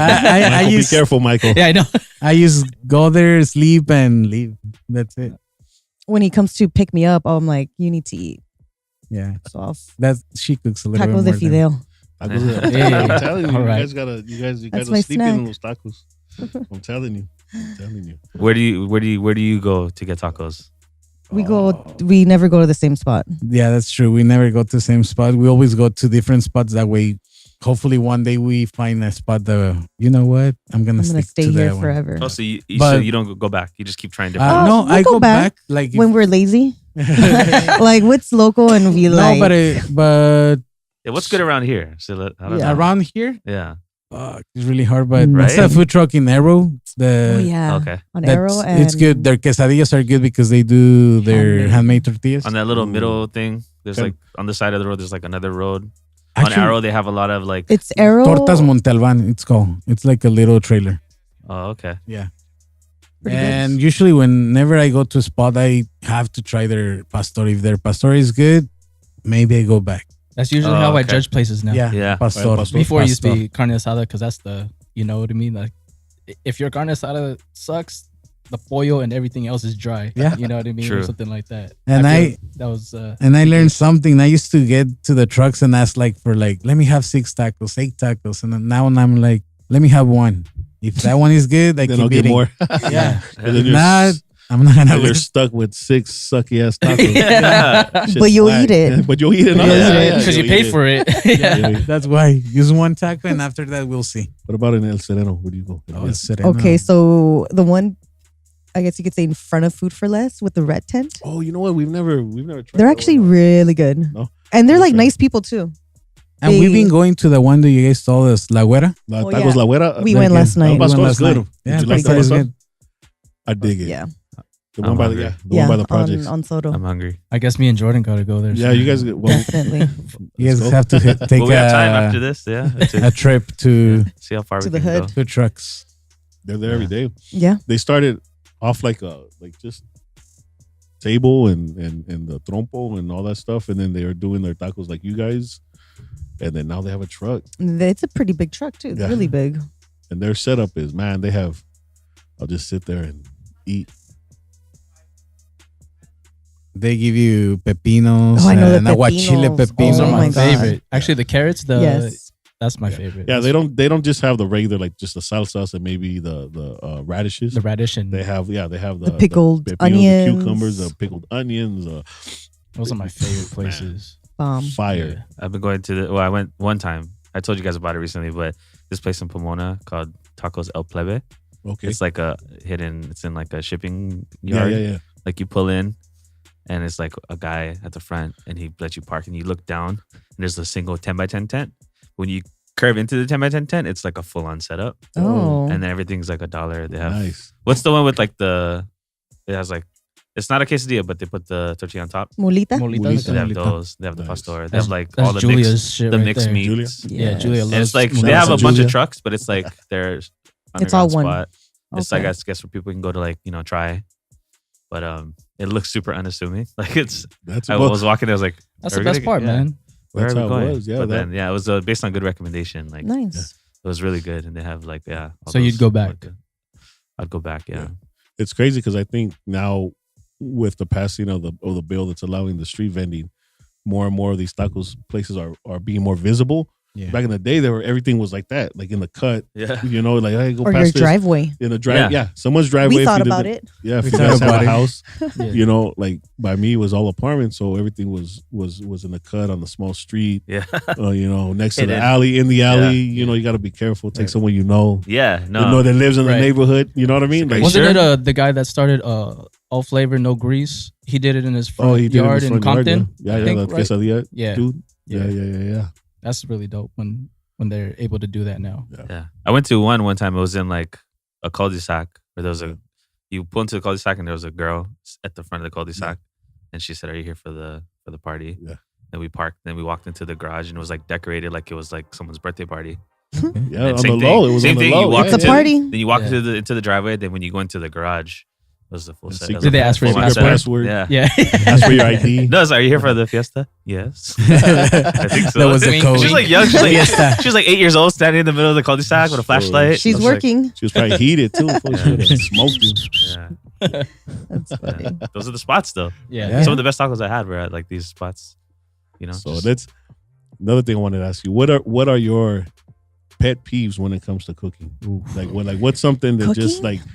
Michael, be used careful, Michael. yeah, I know. I just go there, sleep, and leave. That's it. When he comes to pick me up, I'm like, you need to eat. Yeah, So I'll she cooks a little tacos bit de more. fideo. I'm Hey, telling you, all you right. guys gotta That's sleep my in snack. those tacos. I'm telling you. Where do you go to get tacos? We never go to the same spot. Yeah, that's true. We never go to the same spot. We always go to different spots. That way, hopefully one day we find a spot that, you know what? I'm gonna stay to here that forever. Oh, so you don't go back. You just keep trying different. No, we'll I go go back like when we're lazy. Like what's local and we like. No, but Yeah, what's good around here? So I don't know. around here, Yeah. it's really hard. But Right? it's a food truck in Arrow. Oh yeah. Okay. On Arrow and it's good. Their quesadillas are good because they do their handmade tortillas. On that little middle thing, there's Okay. like on the side of the road, there's like another road. Actually, on Arrow, they have a lot of like. It's Arrow. Tortas Montalban, it's called. It's like a little trailer. Oh, okay. Yeah. Pretty And usually whenever I go to a spot, I have to try their pastor. If their pastor is good, maybe I go back. That's usually Oh, how I okay. judge places now. Yeah. Pastor. Pastor. Before it used to Pastor. be carne asada because that's the, you know what I mean? Like, if your carne asada sucks, the pollo and everything else is dry. Yeah. You know what I mean? True. Or something like that. And that was And I learned something. I used to get to the trucks and ask like for like, let me have 6 tacos, 8 tacos. And then now I'm like, let me have 1. If that one is good, I Then keep I'll get eating. more. Yeah. And then If you're, not, I'm not gonna then you're win. stuck with 6 sucky ass tacos. Yeah. Shit's But you'll whack. eat it. But you'll eat it. You'll eat it. because you paid for it. Yeah. That's why. Use 1 taco and after that we'll see. What about in El Sereno? Where do you go? Oh, it's Sereno. Okay, so the one, I guess you could say in front of Food for Less with the red tent. Oh, you know what? We've never tried. They're that actually one. really good. No? And they're Never like tried. nice people too. And we've been going to the one that you guys told us, La Güera. La Oh, Tacos yeah. La Güera. We went last night. Al Pastor We went is last good. night. Yeah, Did you like Pastor that is Pastor? good. I dig it. Yeah. The I'm one by the hungry. one by the projects. on Soto. I'm hungry. I guess me and Jordan got to go there. Yeah, soon. you guys get well. Definitely. You guys Let's go. have to take Well, we have time after this. Yeah. a trip to See how far To we the can hood. go. food trucks. They're there every day. Yeah. They started off like just table and the trompo and all that stuff, and then they were doing their tacos like you guys, and then now they have a truck, It's a pretty big truck too. It's Yeah. really big. and their setup is, man, they have. I'll just sit there and eat. They give you pepinos Oh, I know the and aguachile pepinos. pepinos. Those are Oh my my God. favorite. Actually, the carrots, Yes. that's my favorite. Yeah, they don't just have the regular like just the salsas and maybe the radishes. The radish and They have The pickled pepinos, onions. the cucumbers, the pickled onions, those are my favorite places. fire. I've been going to I went one time. I told you guys about it recently, but this place in Pomona called Tacos El Plebe. Okay. It's like it's in like a shipping Yeah, yard. yeah. Like you pull in and it's like a guy at the front and he lets you park and you look down and there's a single 10 by 10 tent. When you curve into the 10 by 10 tent, it's like a full on setup. Oh. And then everything's like $1. They have Nice. what's the one with like it has like it's not a quesadilla, but they put the tortilla on top. Mulita. Molitas. They have Molita. those. They have the Nice. pastor. They That's- have like that's all the Julia's mixed, shit the right mixed there. meats. Yeah, Julia Yes. loves And it's like Molitas. they have a bunch Julia. of trucks, but it's like there's It's all one. spot. It's like Okay. I guess where people can go to like try, but it looks super unassuming. Like That's I was walking, I was like, That's are the we best gonna part, get- yeah. man. Where That's are we how it going? was, yeah, but that- then it was based on good recommendation. Like Nice. it was really good, and they have like all So you'd those- go back? I'd go back. Yeah. It's crazy because I think now with the passing of the bill that's allowing the street vending, more and more of these tacos places are being more visible. Yeah. Back in the day, everything was like that, like in the cut. Yeah. Like hey, go Or your past this driveway. in a drive. Yeah. Yeah, someone's driveway. We if thought you did about the- it. Yeah, if We you thought guys have about a it. house, Yeah. like by me it was all apartments, so everything was in the cut on the small street. Yeah. Next to And the then- alley, in the alley. Yeah. You got to be careful. Take Right. someone you know. Yeah. No. You know that lives in the Right. neighborhood. You know what I mean? Are Like, you Wasn't sure? it the guy that started all flavor, no grease? He did it in his front he did it in yard his in front yard, Compton. Yeah, I yeah, think, that right? quesadilla Yeah. dude. Yeah. Yeah. That's really dope when they're able to do that now. Yeah. I went to one time. It was in like a cul-de-sac where there was you pull into the cul-de-sac and there was a girl at the front of the cul-de-sac and she said, "Are you here for the party?" Yeah. Then we parked. Then we walked into the garage and it was like decorated like it was like someone's birthday party. Yeah, And on the same low. thing. It was Same on the thing. low. You walk It's a into party. Then you walk Yeah. into the driveway. Then when you go into the garage, it was the full And set. secret- It was Did they a ask for your full-on Secret setup. password. Yeah. Yeah. Ask for your ID. No, are you here for the fiesta? Yes. I think so. That was the Wink, code. She's like young. She's like, Fiesta. she was like 8 years old, standing in the middle of the cul-de-sac with a flashlight. She's I was like, working. She was probably heated too. Full shit. Smoked you. yeah. That's funny. Those are the spots, though. Yeah. Yeah. Some of the best tacos I had were at like these spots. So just- that's another thing I wanted to ask you. What are your pet peeves when it comes to cooking? Like what's something that just Cooking? like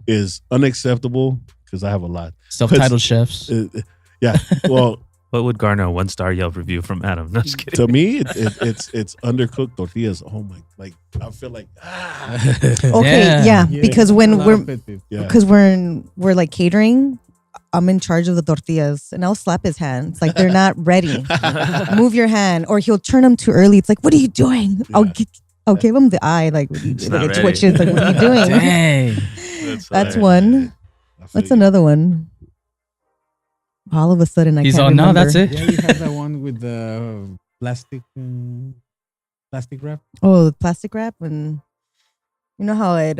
is unacceptable? Because I have a lot. Self-titled chefs. Yeah. Well, What would garner a 1-star Yelp review from Adam? No, just kidding. to me, it's undercooked tortillas. Oh my! Like I feel like Okay, yeah, because when yeah. we're like catering, I'm in charge of the tortillas, and I'll slap his hands like they're not ready. Move your hand, or he'll turn them too early. It's like, what are you doing? I'll give him the eye, like what are you doing? Like, it not ready. twitches. Like, what are you doing? Dang. That's one. What's another one? All of a sudden, I He's can't all, no, remember. that's it. Yeah, you have that one with the plastic wrap. Oh, the plastic wrap, and you know how it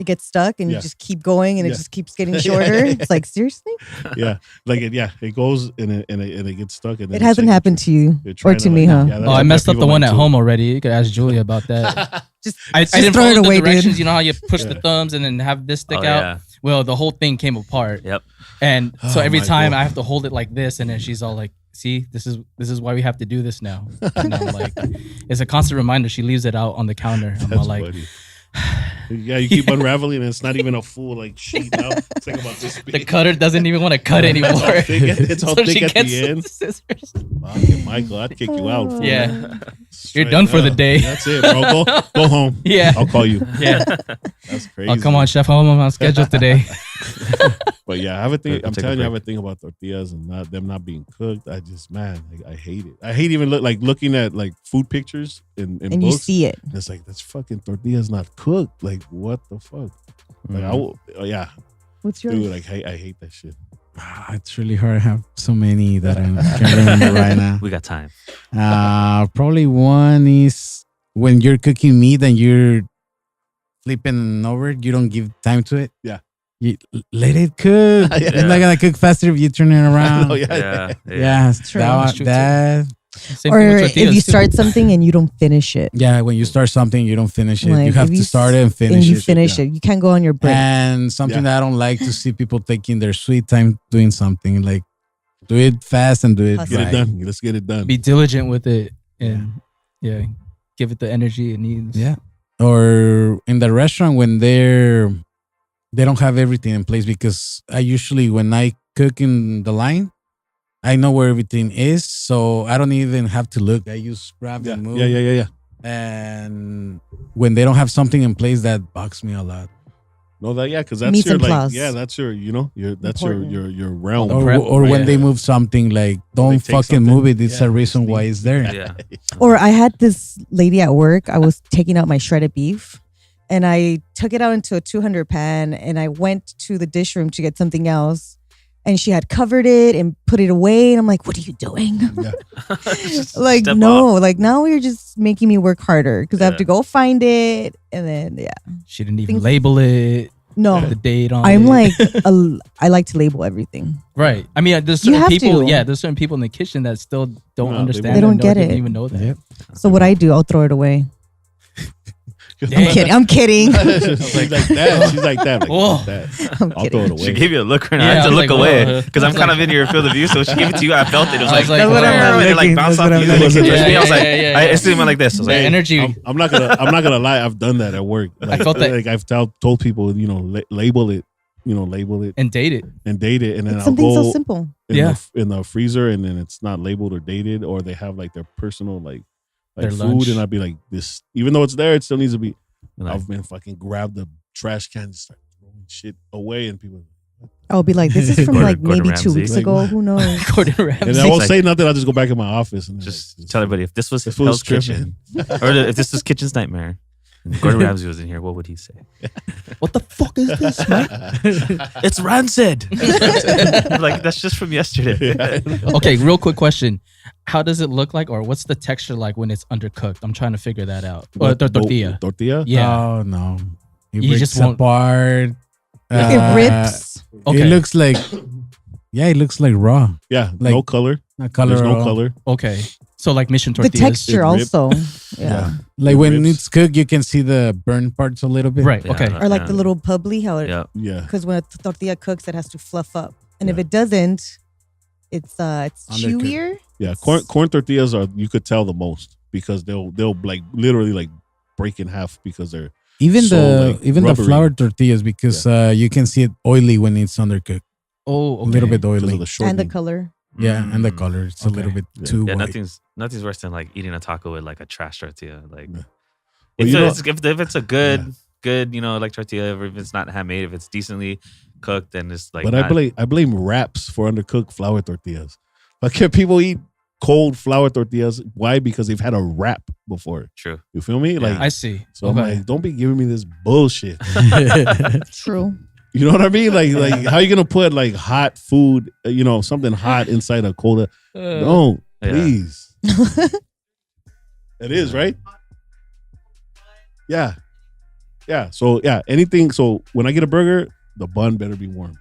gets stuck, and Yeah. you just keep going, and it Yeah. just keeps getting shorter. It's like, seriously, Yeah, like it goes and it gets stuck. And then it hasn't happened to you You're or trying to to, me, like, huh? yeah, that's Oh, I what messed pet up peeve the of one mine at too. home already. You could ask Julia about that. Just I didn't throw it follow the away, dude. directions. You know how you push the Yeah. thumbs and then have this stick Oh, out? yeah. Well, the whole thing came apart. Yep. And so Oh, every my time God. I have to hold it like this, and then she's all like, "See, this is why we have to do this now." And I'm like, it's a constant reminder. She leaves it out on the counter. I'm all That's like, funny. Yeah, you keep unraveling, and it's not even a full like sheet now. It's like about this the big. cutter doesn't even want to cut anymore. It's all thick, it's all So thick she at the gets end. scissors. Fucking Michael, I'd kick you out. fool. Yeah. Straight done for the up. day. That's it, bro. Go home. Yeah. I'll call you. Yeah. That's crazy. Oh, come on, chef. I'm on schedule today. But yeah, I have a thing. Take I'm a telling you, I break. have a thing about tortillas and them not being cooked. I just, man, I hate it. I hate even looking at like food pictures in and you books. see it. It's like that's fucking tortillas not cooked. Like what the fuck? Like yeah, What's yours? dude. Like I hate that shit. It's really hard. I have so many that I can't remember right now. We got time. Probably one is when you're cooking meat and you're flipping over, you don't give time to it. Yeah. You let it cook. Yeah. It's not gonna cook faster if you turn it around. Oh, yeah. Yeah. Yeah, True. that, That's true, that Same Or thing with if tortillas, you too. start something and you don't finish it, yeah, when you start something, you don't finish it. Like, you have if to start it and finish and you it. finish it, you can't go on your break. And something Yeah. that I don't like to see people taking their sweet time doing something. Like, do it fast and do it Hustle. Get right. it done. Let's get it done. Be diligent with it and give it the energy it needs. Yeah. Or in the restaurant when they don't have everything in place, because I usually when I cook in the line, I know where everything is, so I don't even have to look. I just grab Yeah, and move. yeah. And when they don't have something in place, that bugs me a lot. No, because that's Meats your and like, claws. yeah, that's your, that's Important. your realm. Oh, prep, Or when right. they move something, like don't They take fucking something. move it. It's Yeah, a reason why it's there. Yeah. Or I had this lady at work. I was taking out my shredded beef, and I took it out into a 200 pan, and I went to the dish room to get something else, and she had covered it and put it away, and I'm like, "What are you doing?" Just Like, step no, off. like now you're just making me work harder because I have Yeah. to go find it, and then She didn't even Things- label it, no. the date on I'm it. like, I like to label everything. Right. I mean, there's You certain have people. to. Yeah, there's certain people in the kitchen that still don't No, they understand. They don't and get didn't it. even know that. Yep. So what I do, I'll throw it away. Dang. I'm kidding. She's like that. She's like that. Like, Whoa. that. I'm I'll throw it kidding. away. She gave you a look, and Yeah, I had I to was look like, away whoa. because I'm kind of in your field of view. So when she gave it to you, I felt it. It was I like, was like, That's what I'm and it like looking. bounced That's off what you. I'm And it looking. touched me. I was like, Yeah. I instantly went like this. I was The like, energy. I'm not gonna lie. I've done that at work. Like, felt that- Like I've told people, label it, label it and date it. and date it, and then It's I'll something go so simple. in the freezer, and then it's not labeled or dated, or they have like their personal like Their food, lunch. and I'd be like, this, even though it's there, it still needs to be. like, I've been fucking grab the trash can and start throwing shit away, and people. I'll be like, this is from Gordon- like maybe Gordon 2 Ramsay. weeks Like, ago. Who knows? Gordon And Ramsay. I won't like- say nothing. I'll just go back in my office and just like, tell everybody if this was This Hell's fool's tripping. Kitchen, or if this was Kitchen's Nightmare, and Gordon Ramsay was in here, what would he say? What the fuck is this, man? It's rancid. Like that's just from yesterday. Okay, real quick question. How does it look like, or what's the texture like when it's undercooked? I'm trying to figure that out. Or the tortilla. Tortilla. Yeah. Oh no. It You breaks just won't- apart. It rips. Okay. It looks like it looks like raw. Yeah. Like- No color. Not color. There's at no all. color. Okay. So like mission The tortillas. texture It rip. also. Yeah. Like It when rips. it's cooked, you can see the burn parts a little bit. Right. Yeah, Okay. no. Or like the little pubbly, how it, Yeah. Yeah. because when a tortilla cooks, it has to fluff up. And if Yeah. it doesn't, it's Undercooked. chewier. Yeah. Corn tortillas are, you could tell the most. because they'll like literally like break in half because they're Even so, the like, rubbery. flour tortillas because you can see it oily when it's undercooked. Oh, okay. A little bit because oily. of the shortening. And the color. Yeah, and the color it's a Okay. little bit Yeah. too Yeah, white. nothing's worse than like eating a taco with like a trash tortilla. Like, Yeah. if, Well, if it's a good, like tortilla, or if it's not handmade, if it's decently cooked, then it's like. But not, I blame wraps for undercooked flour tortillas. But can people eat cold flour tortillas? Why? Because they've had a wrap before. True. You feel me? Like I see. so I'm like, don't be giving me this bullshit. True. You know what I mean? Like how you gonna put like hot food, something hot inside a cold? No, Yeah. please. It is, right? Yeah. Yeah. So anything. So when I get a burger, the bun better be warm.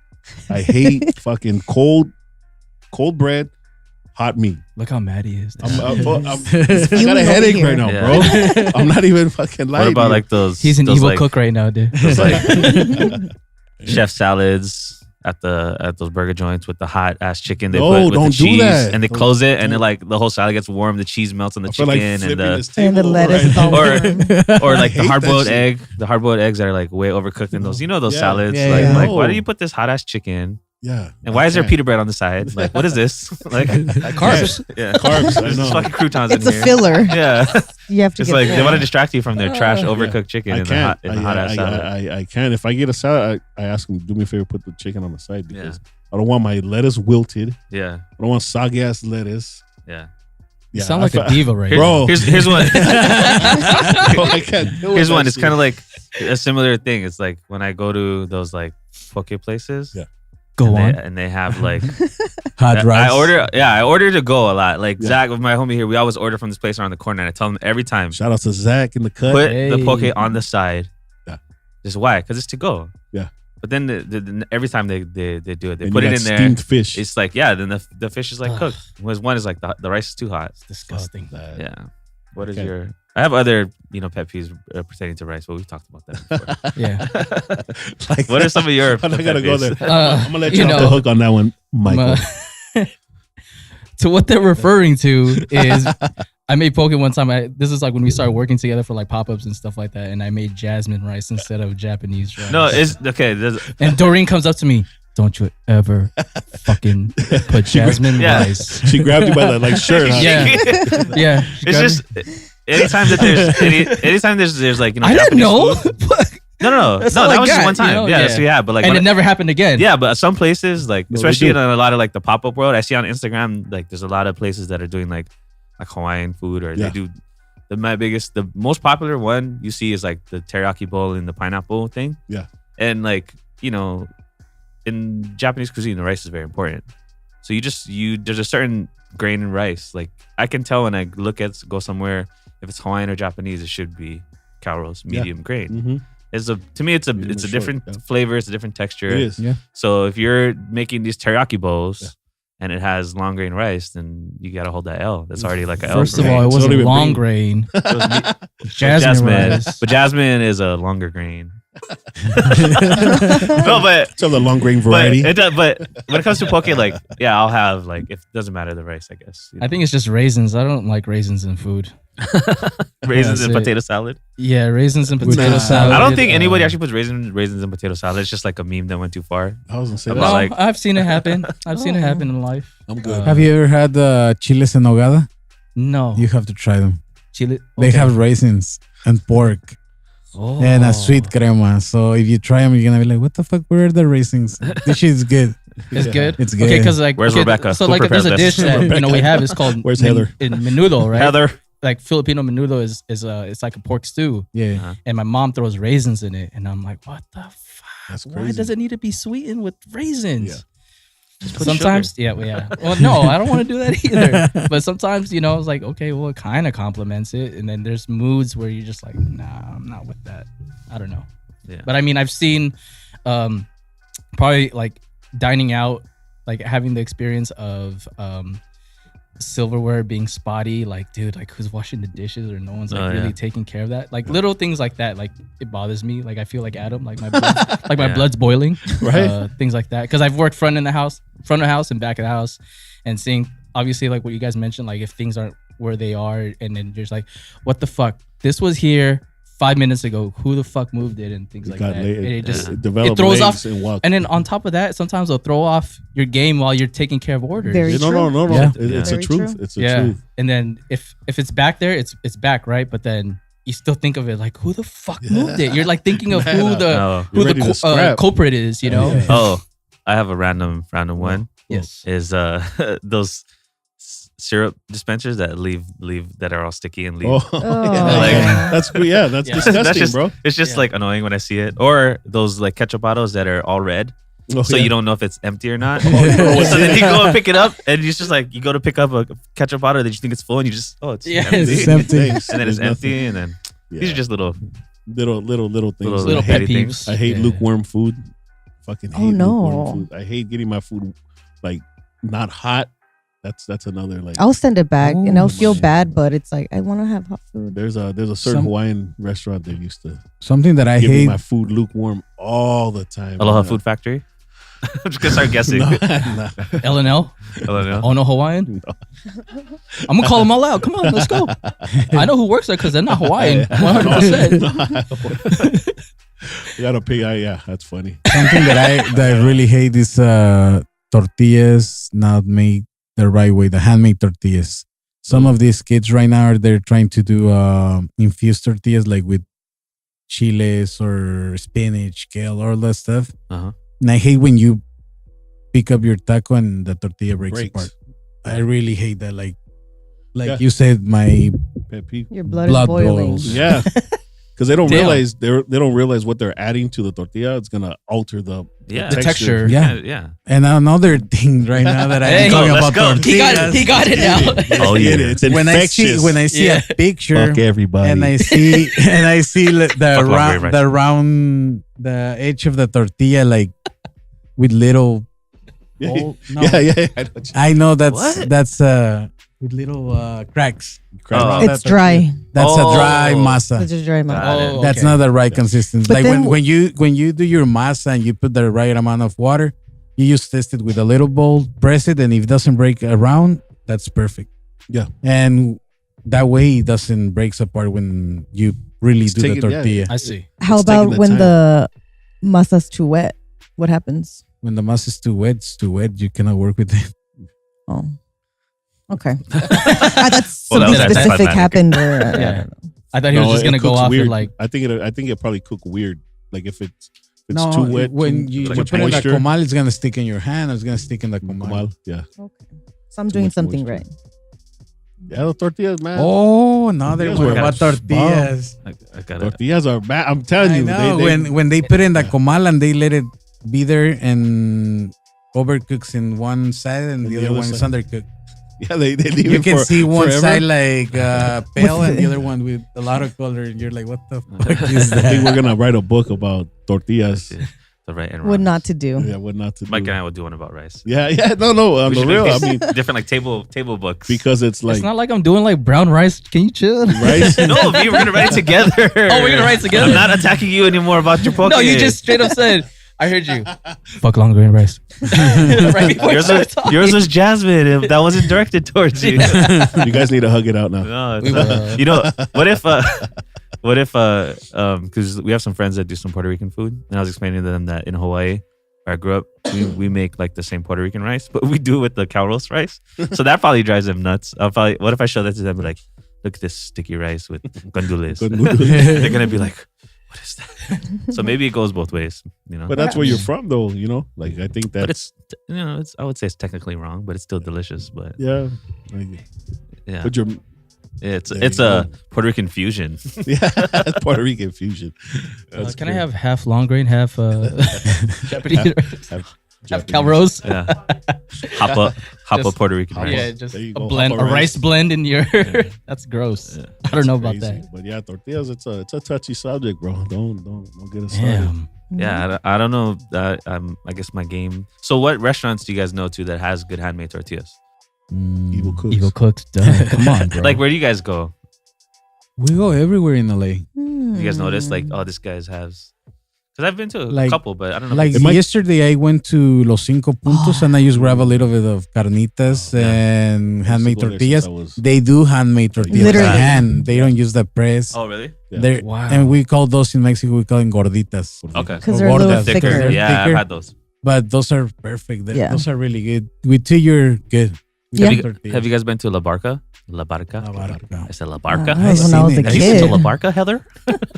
I hate fucking cold bread, hot meat. Look how mad he is. I got Fuming a over headache here. right now, Yeah. bro. I'm not even fucking lying. What about to you. like those? He's an those, evil like, cook right now, dude. Those like chef salads at those burger joints with the hot ass chicken they No, put with don't the do cheese that. and they close it and then like the whole salad gets warm, the cheese melts on the I feel like chicken flipping and this And the table over lettuce right is all now. Or like I the hate hard boiled that egg, the hard boiled eggs that are like way overcooked in those those Yeah. salads. Yeah, like, yeah. like why No. do you put this hot ass chicken? Yeah. And why is there can't. pita bread on the side? Like what is this? Like Carbs. Yeah, Carbs, I There's know. fucking croutons It's in a here. filler. Yeah, You have to it's get like they full. want to distract you from their trash overcooked chicken I in the can't. hot ass salad. I can't. If I get a salad, I ask them, do me a favor, put the chicken on the side because I don't want my lettuce wilted. Yeah, I don't want soggy ass lettuce. yeah. You sound like a diva right Bro. Here's one. I can't do Here's it, one. that It's shit. kind of like a similar thing. It's like when I go to those like poke places. Yeah. Go on. And they have like Hot rice. I order to go a lot. Like Yeah. Zach with my homie here, we always order from this place around the corner, and I tell them every time, Shout out to Zach in the cut. put Hey. the poke on the side. Yeah. Just why? Because it's to go. Yeah. But then every time they do it, they And put you it got in there. steamed fish. It's like then the fish is like cooked. Whereas one is like the rice is too hot. It's disgusting. That. Yeah. What is Okay. your? I have other pet peeves pertaining to rice, but we've talked about that before. Yeah. Like, What are some of your? I'm not pet gonna go peeves? there. Uh, I'm gonna let you you off know, the hook on that one, Michael. To what they're referring to is I made poke one time. This is like when we started working together for like pop-ups and stuff like that, and I made jasmine rice instead of Japanese rice. No, it's okay. And Doreen comes up to me, don't you ever fucking put jasmine Yeah. rice. She grabbed you by the like shirt. Huh? Yeah. Yeah. It's just anytime that anytime there's like I didn't Japanese know. food- no, That's no, all I that was just got, one time. you know? Yeah, Yeah. that's what you had. But like, And when it never happened again. yeah, but some places like, No, they especially in do. a lot of like the pop up world, I see on Instagram like there's a lot of places that are doing like Hawaiian food or Yeah. they do. The most popular one you see is like the teriyaki bowl and the pineapple thing. Yeah. And like in Japanese cuisine, the rice is very important. So there's a certain grain in rice. Like I can tell when I go somewhere if it's Hawaiian or Japanese, it should be cow roast, medium grain. Mm-hmm. To me, it's a Medium or different short, yeah. flavor, it's a different texture. It is. Yeah. So if you're making these teriyaki bowls Yeah. and it has long grain rice, then you gotta hold that L. That's already like an L. First for of me. all, it It's wasn't not even long bean. grain. It was Jasmine rice. but jasmine is a longer grain. No, but So the long grain variety. but when it comes to poke, like I'll have like it doesn't matter the rice, I guess. I think it's just raisins. I don't like raisins in food. raisins Yeah, and so- potato salad. Yeah, raisins and potato Nah. salad. I don't think anybody actually puts raisins in potato salad. It's just like a meme that went too far. I was gonna say I'm that. not No, like- I've seen it happen. I've seen it happen in life. I'm good. Have you ever had chiles en nogada? No. You have to try them. Chile. They Okay. have raisins and pork Oh. and a sweet crema. So if you try them, you're gonna be like, "What the fuck? Where are the raisins? This shit is good. It's good. It's good." Okay, because like Where's Rebecca? So Who like there's a prepares dish this? that we have. It's called Where's Heather? in menudo, right? Heather. Like Filipino menudo is it's like a pork stew, Yeah. Uh-huh. and my mom throws raisins in it, and I'm like, what the fuck? That's Why crazy. does it need to be sweetened with raisins? Yeah. put Sometimes, yeah. Well, no, I don't want to do that either. But sometimes, it's like, okay, well, it kind of complements it, and then there's moods where you're just like, nah, I'm not with that. I don't know. Yeah. But I mean, I've seen, probably like dining out, like having the experience of silverware being spotty, like, dude, like who's washing the dishes, or no one's like really taking care of that. Like little things like that, like it bothers me. Like I feel like Adam, like my blood's, like my Yeah. blood's boiling, Right. Things like that. Because I've worked front of the house and back of the house, and seeing obviously like what you guys mentioned, like if things aren't where they are, and then you're just like, what the fuck? This was here 5 minutes ago. Who the fuck moved it and things like that? And it just developed throws legs off. and walked. And then on top of that, sometimes they'll throw off your game while you're taking care of orders. Very true. No. Yeah. It's a Very truth. true. It's a truth. And then if it's back there, it's back, right? But then you still think of it like, who the fuck moved it? You're like thinking of who the You're ready to scrap. culprit is, you know? Yeah. Oh, I have a random one. Yes. Is those syrup dispensers that leave that are all sticky and leave. Oh, Like- that's good. Yeah, that's Yeah. disgusting, That's just, bro. it's just Yeah. like annoying when I see it. Or those like ketchup bottles that are all red, Oh, so yeah. you don't know if it's empty or not. Oh, So then you go and pick it up, and it's just like you go to pick up a ketchup bottle that you think it's full, and you just it's Yes. empty. It's empty. Thanks. And then it's There's empty, nothing. and then Yeah. these are just little. little things. Little I pet hate, petty peeves. I hate Yeah. lukewarm food. Fucking hate Oh, no. lukewarm food. I hate getting my food like not hot. That's another like. I'll send it back, and I'll feel shit. bad, but it's like I want to have hot food. There's a certain Some- Hawaiian restaurant that used to Something that I give me hate. my food lukewarm all the time. Aloha man. Food Factory. I'm just gonna start guessing. No, nah. L&L? Aloha. Oh no, Hawaiian? I'm gonna call them all out. Come on, let's go. I know who works there because they're not Hawaiian. 100%. You gotta pay. Yeah, that's funny. Something that I really hate is tortillas not made the right way, the handmade tortillas. Some of these kids right now they're trying to do infused tortillas like with chiles or spinach, kale, all that stuff. Uh-huh. And I hate when you pick up your taco and the tortilla breaks apart. I really hate that. Like Yeah. you said, my Pet peeve. Your blood Blood is boiling. boils. Yeah, because they don't Damn. realize they don't realize what they're adding to the tortilla. It's gonna alter the Yeah. The texture. Yeah. Yeah. And another thing right now that Hey, I'm talking let's about go. tortillas. He got it now. Oh, Get yeah. it. It's when infectious. I see Yeah. a picture Fuck everybody. and I see Fuck Longbranch rice. the edge of the tortilla like with little yeah, hole. No. yeah. I know that's What? with little cracks. Oh. around It's that dry. tortilla. That's a dry Oh. masa. It's just dry. Got it. Oh, That's okay. not the right consistency. But Like then- when you do your masa and you put the right amount of water, you just test it with a little bowl, press it, and if it doesn't break around, that's perfect. Yeah. And that way it doesn't breaks apart when you really It's do the taking- yeah. tortilla. I see. How It's taking about the when time. the masa's too wet? What happens? When the masa is too wet, it's too wet. You cannot work with it. Oh, okay. I thought Well, that was something our specific climatic. happened. Or, Yeah. I thought he was just it gonna go cooks off weird. and like, I think it probably cook weird. Like if it's No, too wet. when too you much put it in the moisture. comal, it's gonna stick in your hand. It's gonna stick in the comal. Comal, yeah. Okay. So I'm Too doing much something moisture. right. Yeah, the tortillas, man. Oh, now they're Tortillas worried were about bomb. tortillas. I got it. Tortillas are bad. I'm telling I you. know when they put it in the comal and they let it be there and overcooks in one side and the other one is side. undercooked. yeah, they leave You it can for see one forever. side like pale and the it? other one with a lot of color, and you're like, "What the fuck is I think we're that?" gonna write a book about tortillas. The right and What wrong. not to do. Yeah, what not to Mike do. and I would do one about rice. Yeah, no, on We the should real. make I mean, different like table books. because it's like it's not like I'm doing like brown rice. Can you chill? rice. no, we're gonna write it together. Oh, we're gonna write it together? I'm not attacking you anymore about your Pocky. No, you just straight up said, I heard you. Fuck long grain rice. Right before yours, you was, started talking. yours was Jasmine. If that wasn't directed towards you. You guys need to hug it out now. No, it's We not. will. You know, what if because we have some friends that do some Puerto Rican food, and I was explaining to them that in Hawaii, where I grew up, we make like the same Puerto Rican rice, but we do it with the cow roast rice. So that probably drives them nuts. What if I show that to them, be like, look at this sticky rice with gandules. They're gonna be like, what is that? So maybe it goes both ways, you know. But that's where you're from, though. You know, like I think But that's it's I would say it's technically wrong, but it's still delicious. But yeah. Like, yeah, but you're it's there it's you a go. Puerto Rican fusion. yeah, Puerto Rican fusion. That's Can I great. have half long grain, half Japanese, half Japanese. cow roast? Yeah, hop up Just- Puerto Rican rice. Yeah, just There you a go, blend, hopper a rice rice. blend in your. That's gross. Yeah. I don't know about Crazy. that. But yeah, tortillas. It's a touchy subject, bro. Don't get us started. Damn. Yeah, I don't know. I guess my game. So, what restaurants do you guys know to that has good handmade tortillas? Evil cooks. Eagle cooks. Duh. Come on, bro. Like, where do you guys go? We go everywhere in LA. You guys notice, like, oh, this guy's has. Because I've been to a Like- couple, but I don't know. Like It might- yesterday, I went to Los Cinco Puntos and I just grab a little bit of carnitas and handmade I used to go there tortillas. since I was- They do handmade tortillas Literally. by hand. They don't use the press. Oh, really? Yeah. They're- Wow. And we call those in Mexico, we call them gorditas. Okay. Because they're a little Gordas, thicker. They're Yeah, thicker. I've had those. But those are perfect. Yeah. Those are really good. With two, you're good. With Yeah. tortillas. Have you guys been to La Barca? La Barca? La Barca. I said La Barca. That was when I was a I've Have you seen been kid. to La Barca, Heather?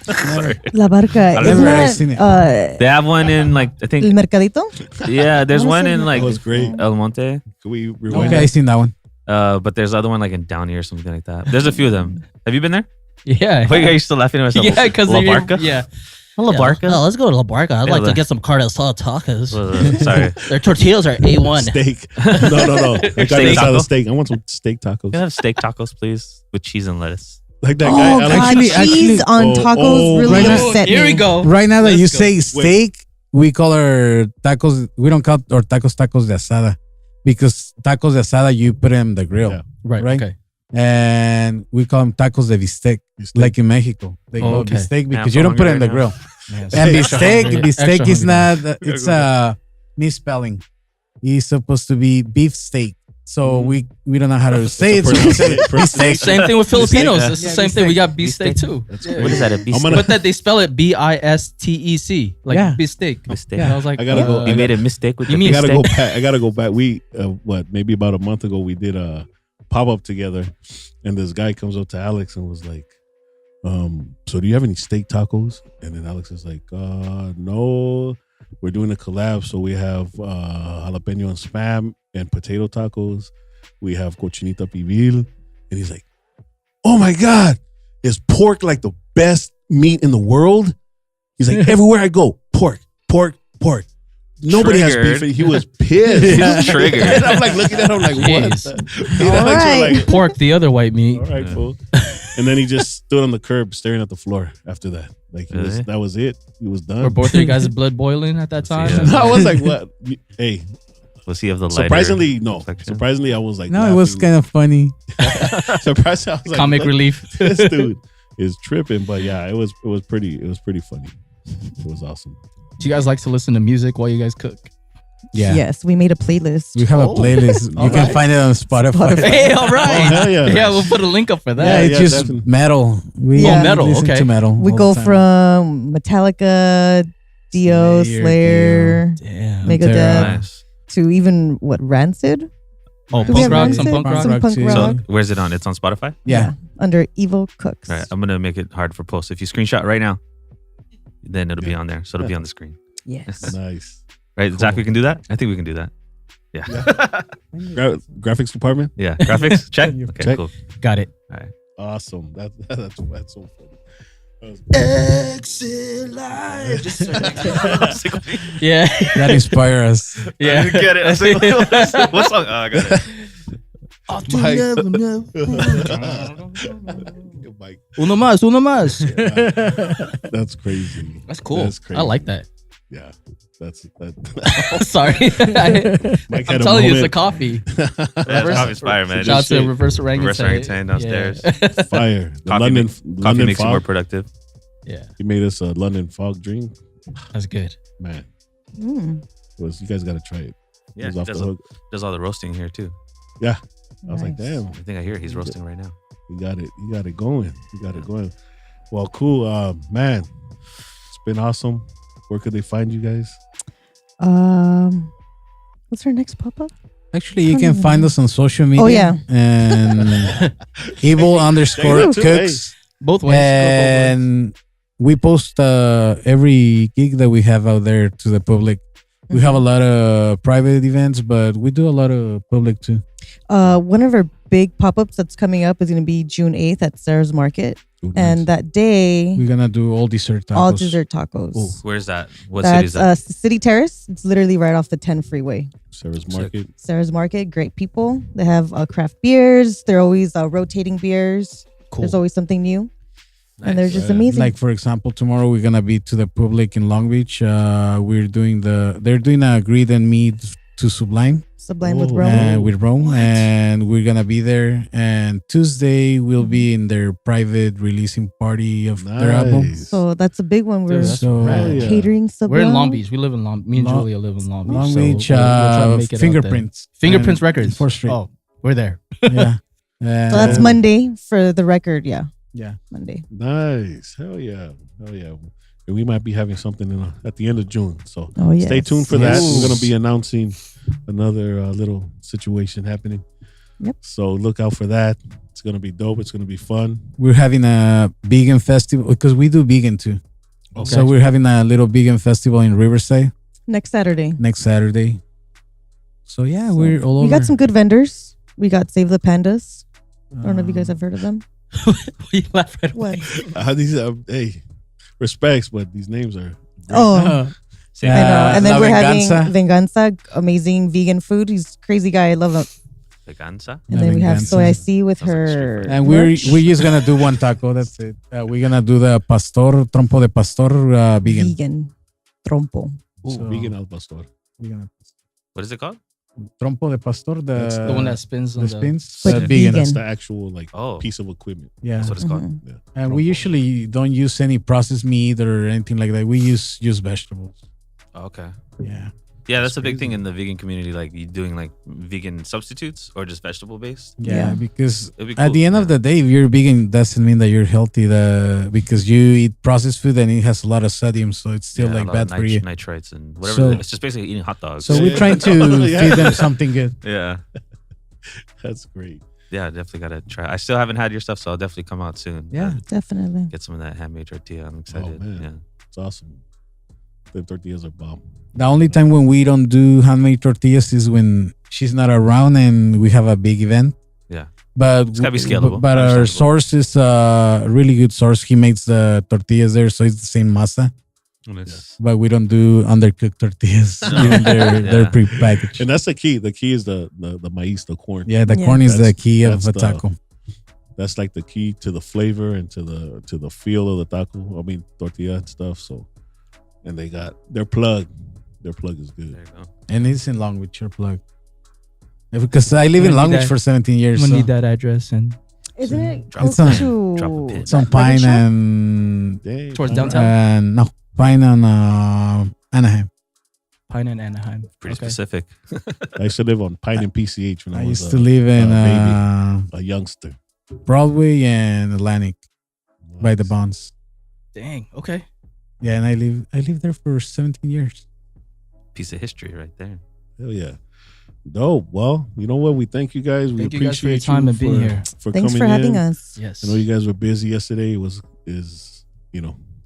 Sorry. La Barca. I've Isn't never seen it. that They have one in like I El think Mercadito? yeah. There's one Honestly, in like That was great. El Monte. Can we rewind? Okay, I seen that one. But there's other one like in Downey or something like that. There's a few of them. Have you been there? Yeah. Wait, are you still laughing at myself? Yeah, because La Barca. Yeah. La Barca. No, let's go to La Barca. I'd Yeah, like the- to get some carne asada tacos. Sorry. Their tortillas are A1. Steak. No. I got Steak this out taco? of steak. I want some steak tacos. Can I have steak tacos, please, with cheese and lettuce? Like that Oh, guy. God. Alex. Cheese on Oh, tacos oh, really right now- upset Here me. we go. Right now that Let's you go. say steak, we call our tacos, we don't call our tacos tacos de asada. Because tacos de asada, you put them in the grill. Yeah. Right. Right. Okay. And we call them tacos de bistec, like in Mexico. They Oh, call okay. bistec I'm because so you don't put it in hungry the right grill. Man, And extra bistec, hungry. bistec Extra is hungry. not, it's a misspelling. It's supposed to be beef steak. So we don't know how to say it. So we say beefsteak. Same thing with Filipinos. Beefsteak. It's the Yeah, same thing. We got beefsteak. beefsteak too. That's Yeah. great. What is that? A I'm beef? gonna- But that they spell it BISTEC, like Yeah. beefsteak. Mistake. And I was like, I gotta go- You made a mistake with You the mean I gotta mistake. go back. I gotta go back. We maybe about a month ago we did a pop up together, and this guy comes up to Alex and was like, "So do you have any steak tacos?" And then Alex is like, "No, we're doing a collab, so we have jalapeno and spam and potato tacos. We have cochinita pibil." And he's like, "Oh my god, is pork like the best meat in the world?" He's like, "Everywhere I go, pork, pork, pork." Nobody Triggered. has beef. He was pissed. He's triggered. And I'm like looking at him like, what? Jeez. You know, All like, so right. like, pork, the other white meat. all right, Yeah. fool. And then he just stood on the curb staring at the floor after that. Like Really? that was it. He was done. Were both of you guys' blood boiling at that time? Yeah. I was like, what? Hey, Was he of the lighter surprisingly, no. complexion? Surprisingly, I was like, No, it was kind of funny. surprisingly, I was like, Comic what? relief. This dude is tripping. But yeah, it was pretty funny. It was awesome. Do you guys like to listen to music while you guys cook? Yeah. Yes, we made a playlist. We have a playlist. You can find it on Spotify. Hey, all Oh, right. hell yeah. Yeah, we'll put a link up for Yeah, that. it's yeah, just definitely. metal. We Yeah. metal, listen okay. to metal. We all go the time. from Metallica, Dio, Slayer, Slayer, Damn. Megadeth, Nice. to even Rancid? Oh, Do we punk have rock, Rancid? some punk rock. Some punk too. rock. So where's it on? It's on Spotify. Yeah. Under Evil Cooks. All right, I'm gonna make it hard for post. If you screenshot right now, then it'll be on there. So it'll be on the screen. Yes. Nice. Right, Zach, we can do that. I think we can do that. Yeah. Graphics department. Yeah. Graphics check. Okay. Check. Cool. Got it. Awesome. That's so funny. Yeah. That inspires us. Yeah. I didn't get it. I was like, what song? Oh, I got it. Mike. Uno más, uno más. That's crazy. That's cool. That's crazy. I like that. Yeah. That's that. Sorry. Mike I'm had a telling you, it's moment. the coffee. Yeah, it's coffee's fire, man. Shout out to shit. Reverse Orangutan. Reverse Orangutan downstairs. Yeah. Fire. The Coffee London, Coffee London makes you more fog. productive. Yeah, He made us a London fog drink. that's good. Man, Mm, you guys got to try it. Yeah, It was off does, the hook. does all the roasting here too. I was like, nice. damn, I think I hear he's roasting right now. you got it. You got it going. You got it going. Well, cool. Man, it's been awesome. Where could they find you guys? What's our next pop up? Actually, you can find us on social media. Oh, yeah. And evil underscore too, cooks. Both ways. And we post every gig that we have out there to the public. We have a lot of private events, but we do a lot of public too. One of our big pop ups that's coming up is going to be June 8th at Sarah's Market. Ooh, And nice. that day, We're gonna do all dessert tacos. all dessert tacos. Where's that? What city is That's that? City Terrace. It's literally right off the 10 freeway. Sarah's Market. Sarah's Market, great people. They have craft beers. They're always rotating beers. Cool. There's always something new. And they're just Right. amazing. Like for example, tomorrow we're gonna be to the public in Long Beach. They're doing a greed and meat to Sublime. Sublime with Oh, Rome. with Rome, and we're gonna be there. And Tuesday we'll be in their private releasing party of their album. Nice. So that's a big one. We're Dude, that's So rad. yeah. catering Sublime. We're in Long Beach. We live in Long. Me and Long- Julia live in Long Beach. Long so Beach, we'll try to make it out there. Fingerprints. Fingerprints And Records. 4th Street. Oh, we're there. Yeah. So that's Monday for the record. Yeah. Yeah. Monday. Nice. Hell yeah. And we might be having something at the end of June. So Oh yeah. stay tuned for that. Yes. We're going to be announcing another little situation happening. Yep. So look out for that. It's going to be dope. It's going to be fun. We're having a vegan festival because we do vegan too. Okay. So we're having a little vegan festival in Riverside Next Saturday. next Saturday. So yeah, So we're all we over. got some good vendors. We got Save the Pandas. I don't know if you guys have heard of them. you laugh right What? These hey, respects, but these names are Oh, Same. I know. And then La we're Venganza. having Venganza, amazing vegan food. He's a crazy guy. I love him. Veganza? And La then we have Venganza. Soy C with Sounds like her. street food. And we're merch. just gonna do one taco. That's it. We're gonna do the pastor trompo de pastor vegan. vegan trompo. So- vegan al pastor. We're gonna- What is it called? Trompo de pastor. That's The one that spins on the the spins. But vegan. vegan. That's the actual Oh, piece of equipment. Yeah. that's what it's called. Mhm. And we usually don't use any processed meat or anything like that. We use vegetables. Oh, okay. Yeah. Yeah, that's a big crazy. thing in the vegan community. Like you doing like vegan substitutes or just vegetable based. Yeah, Yeah. because It'd be at cool, the end yeah. of the day, if you're vegan, doesn't mean that you're healthy. Because you eat processed food and it has a lot of sodium, so it's still Yeah, like a lot of bad for you. Nitrites and whatever. So- It's just basically eating hot dogs. So we're trying to Yeah. feed them something good. yeah, That's great. yeah, definitely gotta try. I still haven't had your stuff, so I'll definitely come out soon. Yeah. Definitely. get some of that handmade tortilla. I'm excited. man. Yeah, It's awesome. The tortillas are bomb. The only time when we don't do handmade tortillas is when she's not around and we have a big event. yeah. But It's gotta be scalable. But our Understandable. source is a really good source. He makes the tortillas there, so it's the same masa. Nice. But we don't do undercooked tortillas. Even they're Yeah. pre-packaged. And that's the key. The key is the maíz, the corn. Yeah, the Yeah. corn is the That's- key of that's a the- taco. That's like the key to the flavor and to the feel of the taco. I mean tortilla and stuff. So, and they got their plug. Their plug is good. There you go. And it's in Longwood, your plug. Because I live in When Longwood that- for 17 I'm years. gonna So need that address and Isn't it Drop close it. to Drop a pin. it's on that Pine record shop? and Dang. towards downtown. no, Pine and Anaheim. Pine and Anaheim. Pretty Okay. specific. I used to live on Pine and PCH when I, I was used to live in a youngster. Broadway and Atlantic by the Nice. bonds. Dang. Okay. Yeah, and I lived there for 17 years. Piece of history right there. Hell yeah. Dope. Well, you know what? We thank you guys. We Thank you guys for your appreciate time you and being here. for Thanks coming for having in. us. Yes. I know you guys were busy yesterday.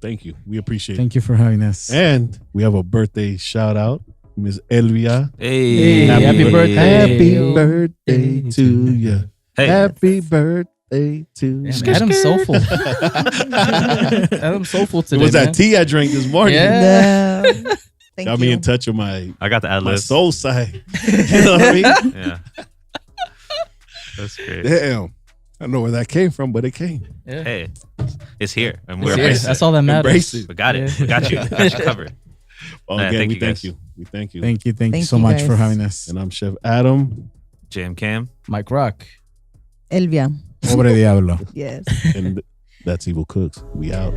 Thank you. We appreciate it. Thank you for having us. And we have a birthday shout out, Miss Elvia. Hey, happy birthday. Happy Yo. birthday to you. Hey, Happy birthday to you. Damn, Adam's soulful. Adam's soulful It today. was that man. tea I drank this morning. Yeah. Yeah. Thank Got you. me in touch with my I got the ad lib. soul side. You know what I mean? Yeah, that's great. Damn. I don't know where that came from, but it came. Yeah. Hey, it's here, and It's we're here. embracing That's it. all that matters. Embrace it. We got it. Yeah. We got you. Got you covered. Well, Yeah, again, thank we you, thank guys. you. We thank you. Thank you Thank so you, much for guys. having us. And I'm Chef Adam. JMKM. Mike Rock. Elvia. Pobre diablo. Yes. And that's Evil Cooks. We out.